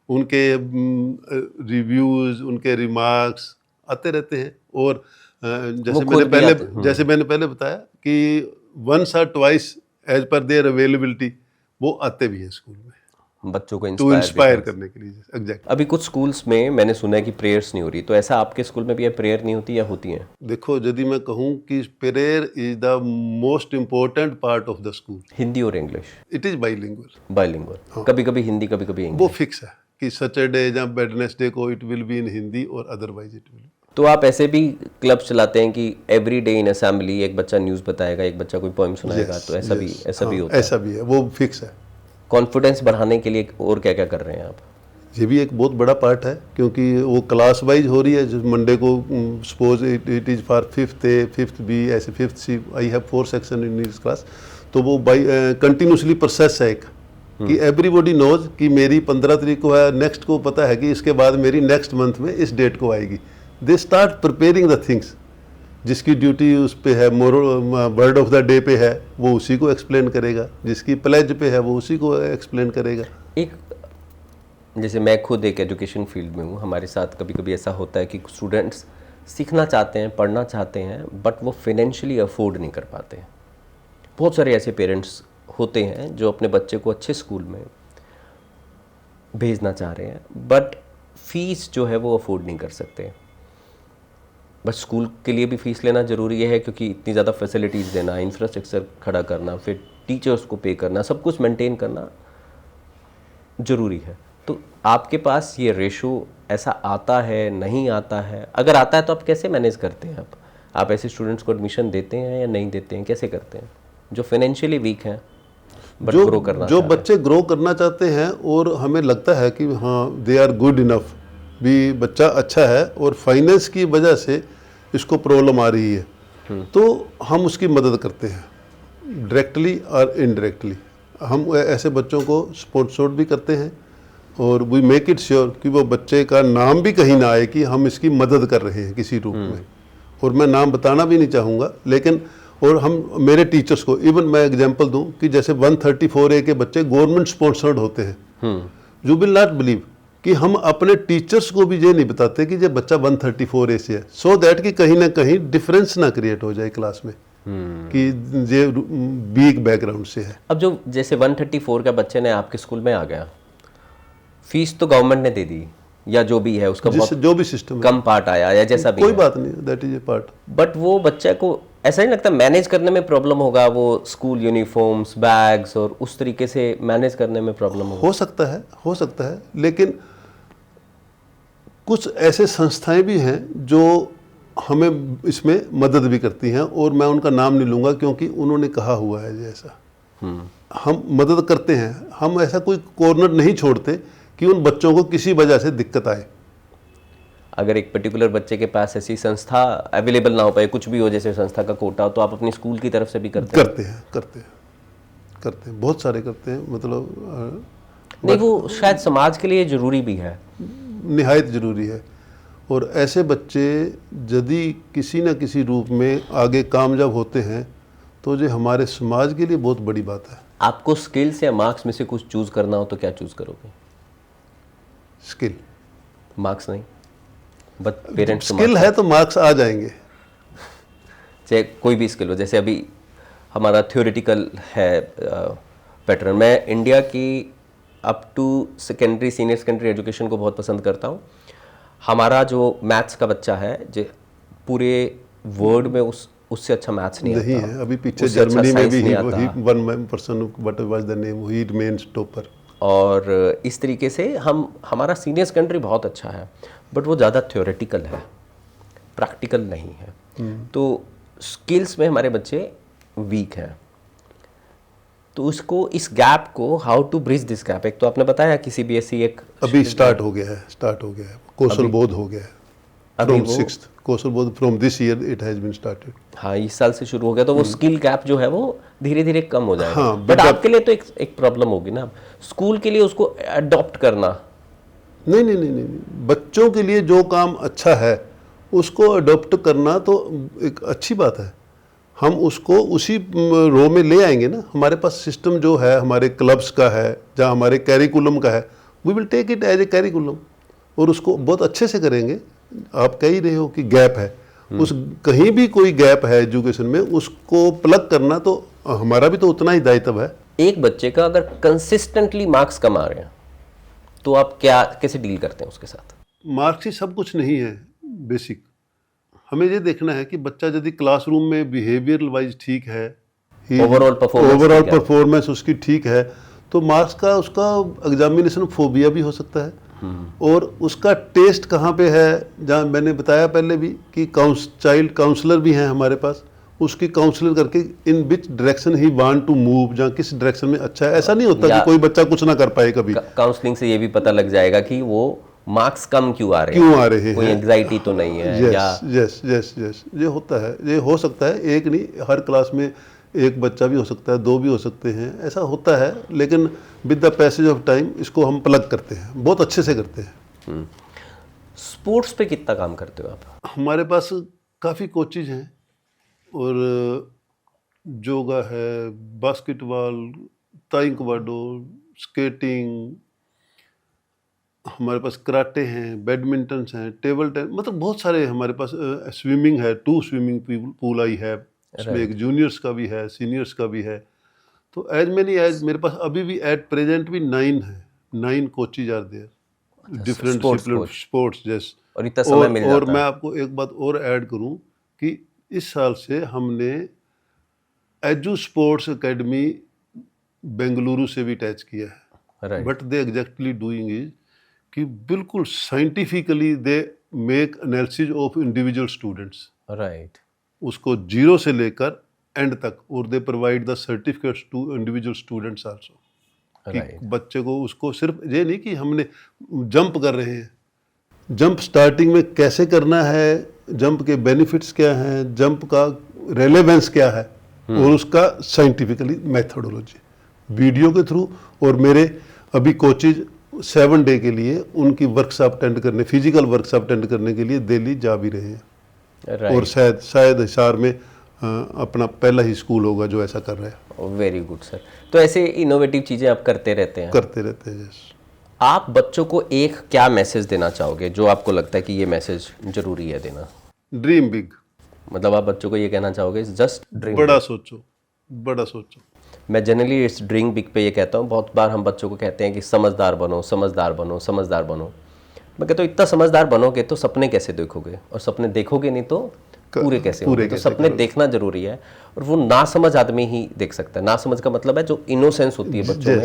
उनके रिव्यूज़, उनके रिमार्क्स आते रहते हैं. और जैसे मैंने पहले बताया कि वंस और twice as per their availability वो आते भी हैं स्कूल में बच्चों को टू इंस्पायर करने के लिए. एग्जैक्ट. अभी कुछ स्कूल्स में मैंने सुना है कि प्रेयर्स नहीं हो रही, तो ऐसा आपके स्कूल में भी है, प्रेयर नहीं होती या होती है? देखो, यदि मैं कहूँ कि prayer is the most important part of the school. Hindi और English? It is bilingual. Bilingual. कभी कभी हिंदी, कभी कभी इंग्लिश. वो फिक्स है कि सैटरडे या वेडनेसडे को it will be in Hindi और अदरवाइज इट विल. तो आप ऐसे भी क्लब चलाते हैं कि एवरी डे इन असेंबली एक बच्चा न्यूज़ बताएगा, एक बच्चा कोई पोएम सुनाएगा, तो ऐसा भी होता है? ऐसा भी है, वो फिक्स है. कॉन्फिडेंस बढ़ाने के लिए और क्या क्या कर रहे हैं आप? ये भी एक बहुत बड़ा पार्ट है, क्योंकि वो क्लास वाइज हो रही है. जो मंडे को suppose it is for 5th A, 5th B, ऐसे 5th C, I have 4 section in this class. तो वो बाई कंटिन्यूसली प्रोसेस है एक, कि एवरीबॉडी नोज कि मेरी 15 तारीख को है, नेक्स्ट को पता है कि इसके बाद मेरी नेक्स्ट मंथ में इस डेट को आएगी. They start preparing the things. जिसकी ड्यूटी उस पे है, वर्ड ऑफ द डे पे है, वो उसी को एक्सप्लेन करेगा. जिसकी प्लेज पे है वो उसी को एक्सप्लेन करेगा. एक जैसे मैं खुद एक एजुकेशन फील्ड में हूँ, हमारे साथ कभी कभी ऐसा होता है कि स्टूडेंट्स सीखना चाहते हैं, पढ़ना चाहते हैं, बट वो फाइनेंशियली अफोर्ड नहीं कर पाते. बहुत सारे ऐसे पेरेंट्स होते हैं जो अपने बच्चे को अच्छे स्कूल में भेजना चाह रहे हैं, बट फीस जो है वो अफोर्ड नहीं कर सकते. बस स्कूल के लिए भी फीस लेना ज़रूरी है, क्योंकि इतनी ज़्यादा फैसिलिटीज़ देना, इंफ्रास्ट्रक्चर खड़ा करना, फिर टीचर्स को पे करना, सब कुछ मेंटेन करना ज़रूरी है. तो आपके पास ये रेशो ऐसा आता है, नहीं आता है? अगर आता है तो आप कैसे मैनेज करते हैं? आप ऐसे स्टूडेंट्स को एडमिशन देते हैं या नहीं देते हैं? कैसे करते हैं जो फाइनेंशियली वीक हैं बट ग्रो करना जो बच्चे ग्रो करना चाहते हैं और हमें लगता है कि हाँ दे आर गुड इनफ, भी बच्चा अच्छा है और फाइनेंस की वजह से इसको प्रॉब्लम आ रही है, तो हम उसकी मदद करते हैं डायरेक्टली और इनडायरेक्टली. हम ऐसे बच्चों को स्पॉन्सर भी करते हैं और वी मेक इट श्योर कि वो बच्चे का नाम भी कहीं ना आए कि हम इसकी मदद कर रहे हैं किसी रूप में. और मैं नाम बताना भी नहीं चाहूँगा, लेकिन और हम मेरे टीचर्स को, इवन मैं एग्जांपल दूं कि जैसे 134A के बच्चे गवर्नमेंट स्पॉन्सर्ड होते हैं. यू विल नॉट बिलीव कि हम अपने टीचर्स को भी ये नहीं बताते कि ये बच्चा 134A से है, सो दैट कि कहीं ना कहीं डिफरेंस ना क्रिएट हो जाए क्लास में कि ये वीक बैकग्राउंड से है. अब जो जैसे 134 का बच्चे ने आपके स्कूल में आ गया, फीस तो गवर्नमेंट ने दे दी या जो भी है उसका जो भी सिस्टम कम पार्ट आया या जैसा भी, कोई बात नहीं, that is a part. But वो बच्चे को ऐसा नहीं लगता मैनेज करने में प्रॉब्लम होगा? वो स्कूल यूनिफॉर्म्स, बैग्स और उस तरीके से मैनेज करने में प्रॉब्लम होगा? हो सकता है, लेकिन कुछ ऐसे संस्थाएं भी हैं जो हमें इसमें मदद भी करती हैं, और मैं उनका नाम नहीं लूँगा क्योंकि उन्होंने कहा हुआ है जैसा. हम मदद करते हैं, हम ऐसा कोई कॉर्नर नहीं छोड़ते कि उन बच्चों को किसी वजह से दिक्कत आए. अगर एक पर्टिकुलर बच्चे के पास ऐसी संस्था अवेलेबल ना हो पाए, कुछ भी हो, जैसे संस्था का कोटा हो, तो आप अपनी स्कूल की तरफ से भी करते हैं? करते हैं, बहुत सारे करते हैं, मतलब नहीं, वो शायद समाज के लिए जरूरी भी है। निहायत ज़रूरी है। और ऐसे बच्चे यदि किसी न किसी रूप में आगे कामयाब होते हैं तो जो हमारे समाज के लिए बहुत बड़ी बात है। आपको स्किल्स या मार्क्स में से कुछ चूज करना हो तो क्या चूज करोगे? स्किल। मार्क्स नहीं, बट पेरेंट्स स्किल है तो मार्क्स आ जाएंगे। चाहे कोई भी स्किल हो, जैसे अभी हमारा थ्योरेटिकल है पैटर्न। मैं इंडिया की up to secondary, senior secondary education को बहुत पसंद करता हूँ। हमारा जो मैथ्स का बच्चा है, जो पूरे वर्ल्ड में उससे अच्छा मैथ्स नहीं नहीं आता है। अभी पीछे उससे अच्छा जर्मनी में साइंस भी नहीं आता। He one person what was the name, he remains topper. और इस तरीके से हमारा सीनियर सेकेंडरी बहुत अच्छा है, बट वो ज़्यादा थ्योरेटिकल है, प्रैक्टिकल नहीं है। तो स्किल्स में हमारे बच्चे वीक हैं। तो उसको, इस गैप को, how to bridge this gap? एक तो आपने बताया कि सीबीएसई एक अभी स्टार्ट हो गया है। कौशल बोध हो गया है अभी from 6th। Kaushal Bodh from this year it has been started. हाँ, इस साल से शुरू हो गया, तो वो स्किल गैप जो है वो धीरे धीरे कम हो जाएगा। हाँ, बट आपके लिए तो एक प्रॉब्लम होगी ना, स्कूल के लिए उसको अडॉप्ट करना। नहीं, बच्चों के लिए जो काम अच्छा है उसको अडॉप्ट करना तो एक अच्छी बात है। हम उसको उसी रो में ले आएंगे ना। हमारे पास सिस्टम जो है हमारे क्लब्स का है, जहाँ हमारे कैरिकुलम का है, we will take it as a curriculum और उसको बहुत अच्छे से करेंगे। आप कह ही रहे हो कि गैप है, उस कहीं भी कोई गैप है एजुकेशन में, उसको प्लग करना तो हमारा भी तो उतना ही दायित्व है। एक बच्चे का अगर कंसिस्टेंटली मार्क्स कम आ रहे हैं तो आप कैसे डील करते हैं उसके साथ? मार्क्स ही सब कुछ नहीं है। बेसिक हमें ये देखना है कि बच्चा यदि क्लासरूम में बिहेवियरल वाइज ठीक है, ओवरऑल परफॉर्मेंस उसकी ठीक है, तो मार्क्स का उसका एग्जामिनेशन फोबिया भी हो सकता है। और उसका टेस्ट कहाँ पे है, जहाँ मैंने बताया पहले भी कि चाइल्ड काउंसलर भी हैं हमारे पास, उसकी काउंसलर करके in which direction he want to move, जहाँ किस डायरेक्शन में अच्छा है। ऐसा नहीं होता कि कोई बच्चा कुछ ना कर पाए कभी। काउंसलिंग से ये भी पता लग जाएगा कि वो मार्क्स कम क्यों आ रहे हैं, कोई एंग्जाइटी तो नहीं है। यस ये होता है, ये हो सकता है। एक नहीं, हर क्लास में एक बच्चा भी हो सकता है, दो भी हो सकते हैं, ऐसा होता है। लेकिन with the passage of time इसको हम प्लग करते हैं, बहुत अच्छे से करते हैं। स्पोर्ट्स पे कितना काम करते हो आप? हमारे पास काफ़ी कोचेज हैं और योगा है, बास्केटबॉल, ताइक्वांडो, स्केटिंग, हमारे पास कराटे हैं, बैडमिंटन हैं, टेबल टेनिस, मतलब बहुत सारे हमारे पास। स्विमिंग है, 2 स्विमिंग पूल आई है, इसमें एक जूनियर्स का भी है, सीनियर्स का भी है। तो एज मेरे पास अभी भी एट प्रेजेंट भी 9 है, 9 coaches are there, different sports जैसे। और इतना समय मिल जाता और मैं आपको एक बात और ऐड करूं कि इस साल से हमने एजू स्पोर्ट्स एकेडमी बेंगलुरु से भी अटैच किया है। But they exactly doing is कि बिल्कुल scientifically they make analysis of individual students, right, उसको जीरो से लेकर एंड तक, और they provide the certificates to individual students also. कि बच्चे को उसको सिर्फ ये नहीं कि हमने जंप कर रहे हैं, जंप स्टार्टिंग में कैसे करना है, जंप के बेनिफिट्स क्या हैं, जंप का रेलेवेंस क्या है, और उसका साइंटिफिकली मेथोडोलॉजी वीडियो के थ्रू। और मेरे अभी कोचेज 7 डे के लिए उनकी वर्कशॉप अटेंड करने, फिजिकल वर्कशॉप अटेंड करने के लिए दिल्ली जा भी रहे हैं। और शायद हिसार में अपना पहला ही स्कूल होगा जो ऐसा कर रहा है। Very good sir. तो ऐसे इनोवेटिव चीज़ें आप करते रहते हैं? करते रहते हैं। आप बच्चों को एक क्या मैसेज देना चाहोगे जो आपको लगता है कि ये मैसेज जरूरी है देना? Dream big. मतलब आप बच्चों को ये कहना चाहोगे जस्ट ड्रीम, बड़ा सोचो, बड़ा सोचो। मैं जनरली इस ड्रीम बिग पे ये कहता हूँ। बहुत बार हम बच्चों को कहते हैं कि समझदार बनो, समझदार बनो, समझदार बनो। मैं कहता हूँ इतना समझदार बनोगे तो सपने कैसे देखोगे, और सपने देखोगे नहीं तो पूरे कैसे होंगे? तो सपने देखना जरूरी है, और वो ना समझ आदमी ही देख सकता है। ना समझ का मतलब है जो इनोसेंस होती है बच्चों में,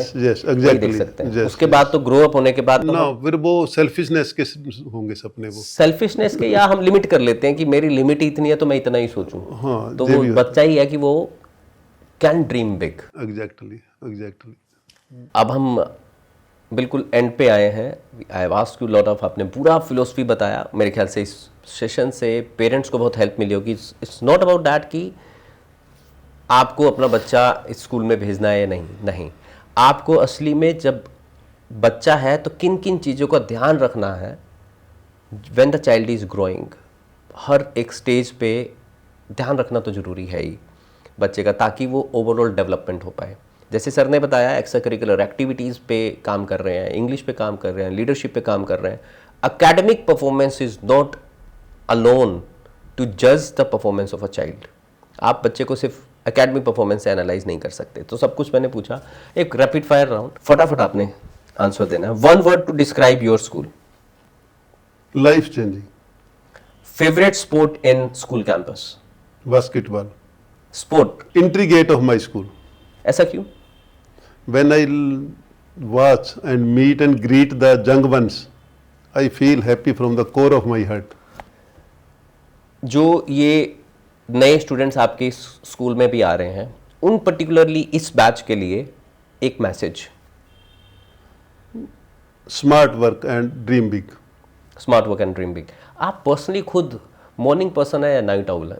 वही देख सकते हैं। उसके बाद तो ग्रो अप होने के बाद ना फिर वो सेल्फिशनेस के होंगे सपने, वो सेल्फिशनेस के, या हम लिमिट कर लेते हैं कि मेरी लिमिट इतनी है तो मैं इतना ही सोचूं। हाँ, तो वो बच्चा ही है कि वो कैन ड्रीम बिग। एग्जैक्टली। अब हम बिल्कुल एंड पे आए हैं। I have asked you lot of, आपने पूरा फिलोसफी बताया। मेरे ख्याल से इस सेशन से पेरेंट्स को बहुत हेल्प मिली होगी। इट्स नॉट अबाउट दैट कि आपको अपना बच्चा इस स्कूल में भेजना है या नहीं, आपको असली में जब बच्चा है तो किन किन चीज़ों का ध्यान रखना है when the child is growing. हर एक स्टेज पे ध्यान रखना तो ज़रूरी है ही बच्चे का, ताकि वो ओवरऑल डेवलपमेंट हो पाए। जैसे सर ने बताया, एक्स्ट्रा करिकुलर एक्टिविटीज़ पे काम कर रहे हैं, इंग्लिश पे काम कर रहे हैं, लीडरशिप पे काम कर रहे हैं। Academic performance is not alone to जज the performance of a child. आप बच्चे को सिर्फ एकेडमिक परफॉर्मेंस से एनालाइज नहीं कर सकते। तो सब कुछ मैंने पूछा। एक रैपिड फायर राउंड, फटाफट आपने आंसर देना है। One word to describe your school. Life changing. Favourite sport in school campus. Basketball. Sport. Entry gate of my school. ऐसा क्यों? When I watch and meet and greet the young ones, I feel happy from the core of my heart. जो ये नए students आपके इस school में भी आ रहे हैं, उन पर्टिकुलरली इस बैच के लिए एक message. Smart work and dream big. Smart work and dream big. आप पर्सनली खुद मॉर्निंग पर्सन है या नाइट आउल है?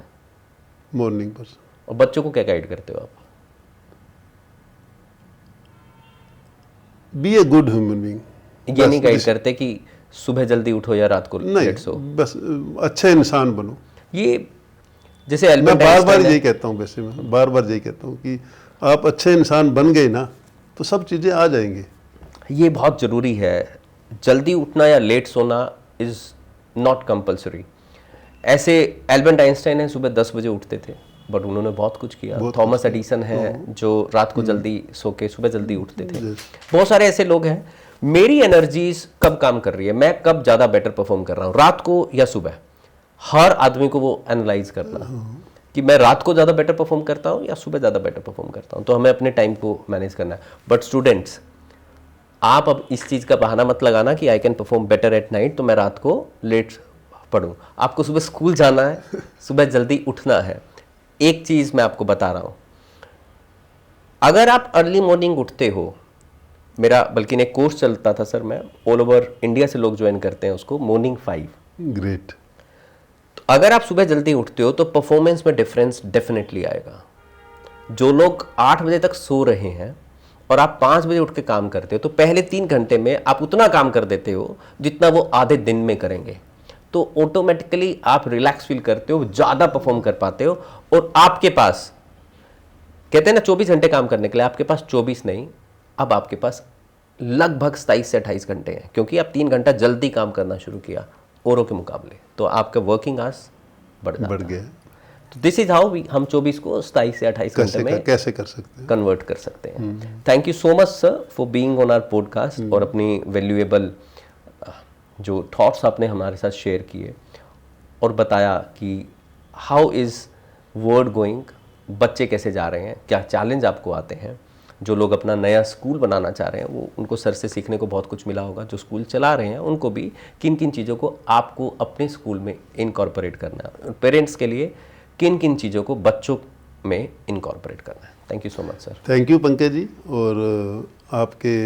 Morning person. और बच्चों को क्या गाइड करते हो आप? Be a good human being. ये नहीं गाइड करते कि सुबह जल्दी उठो या रात को नहीं, लेट सो? बस अच्छे इंसान बनो। ये जैसे मैं एल्बर्ट बार बार आइंस्टाइन यही है, कहता हूँ, वैसे मैं बार बार यही कहता हूँ कि आप अच्छे इंसान बन गए ना तो सब चीज़ें आ जाएंगी। ये बहुत ज़रूरी है। जल्दी उठना या लेट सोना इज़ नॉट कंपल्सरी। ऐसे एल्बर्ट आइंस्टाइन है, सुबह 10 बजे उठते थे, बट उन्होंने बहुत कुछ किया। थॉमस एडिसन है जो रात को जल्दी सो के सुबह जल्दी उठते थे। बहुत सारे ऐसे लोग हैं। मेरी एनर्जीज कब काम कर रही है, मैं कब ज़्यादा बेटर परफॉर्म कर रहा हूँ, रात को या सुबह? हर आदमी को वो एनालाइज करना कि मैं रात को ज़्यादा बेटर परफॉर्म करता हूँ या सुबह ज़्यादा बेटर परफॉर्म करता हूँ। तो हमें अपने टाइम को मैनेज करना है। बट स्टूडेंट्स, आप अब इस चीज़ का बहाना मत लगाना कि I can perform better at night तो मैं रात को लेट पढ़ूँ। आपको सुबह स्कूल जाना है, सुबह जल्दी उठना है। एक चीज़ मैं आपको बता रहा हूँ, अगर आप अर्ली मॉर्निंग उठते हो, मेरा बल्कि एक कोर्स चलता था सर, मैं ऑल ओवर इंडिया से लोग ज्वाइन करते हैं उसको, मॉर्निंग 5। ग्रेट। तो अगर आप सुबह जल्दी उठते हो तो परफॉर्मेंस में डिफरेंस डेफिनेटली आएगा। जो लोग 8 बजे तक सो रहे हैं और आप 5 बजे उठ के काम करते हो, तो पहले 3 घंटे में आप उतना काम कर देते हो जितना वो आधे दिन में करेंगे। तो ऑटोमेटिकली आप रिलैक्स फील करते हो, ज़्यादा परफॉर्म कर पाते हो। और आपके पास, कहते हैं ना 24 घंटे काम करने के लिए, आपके पास 24 नहीं, अब आपके पास लगभग 27 से 28 घंटे हैं, क्योंकि आप 3 घंटा जल्दी काम करना शुरू किया औरों के मुकाबले। तो आपका वर्किंग आवर्स बढ़ गया। तो दिस इज हाउ हम 24 को 27 से 28 घंटे में कैसे कर सकते हैं, कन्वर्ट कर सकते हैं। Thank you so much sir for being on our podcast और अपनी वैल्यूएबल जो थॉट्स आपने हमारे साथ शेयर किए और बताया कि हाउ इज़ वर्ल्ड गोइंग, बच्चे कैसे जा रहे हैं, क्या चैलेंज आपको आते हैं। जो लोग अपना नया स्कूल बनाना चाह रहे हैं, वो उनको सर से सीखने को बहुत कुछ मिला होगा। जो स्कूल चला रहे हैं उनको भी किन किन चीज़ों को आपको अपने स्कूल में इनकॉर्पोरेट करना है, पेरेंट्स के लिए किन किन चीज़ों को बच्चों में इनकॉर्पोरेट करना है। Thank you so much sir. Thank you Pankaj ji, और आपके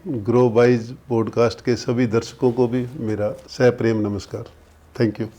ग्रो वाइज पॉडकास्ट के सभी दर्शकों को भी मेरा सह प्रेम नमस्कार। Thank you.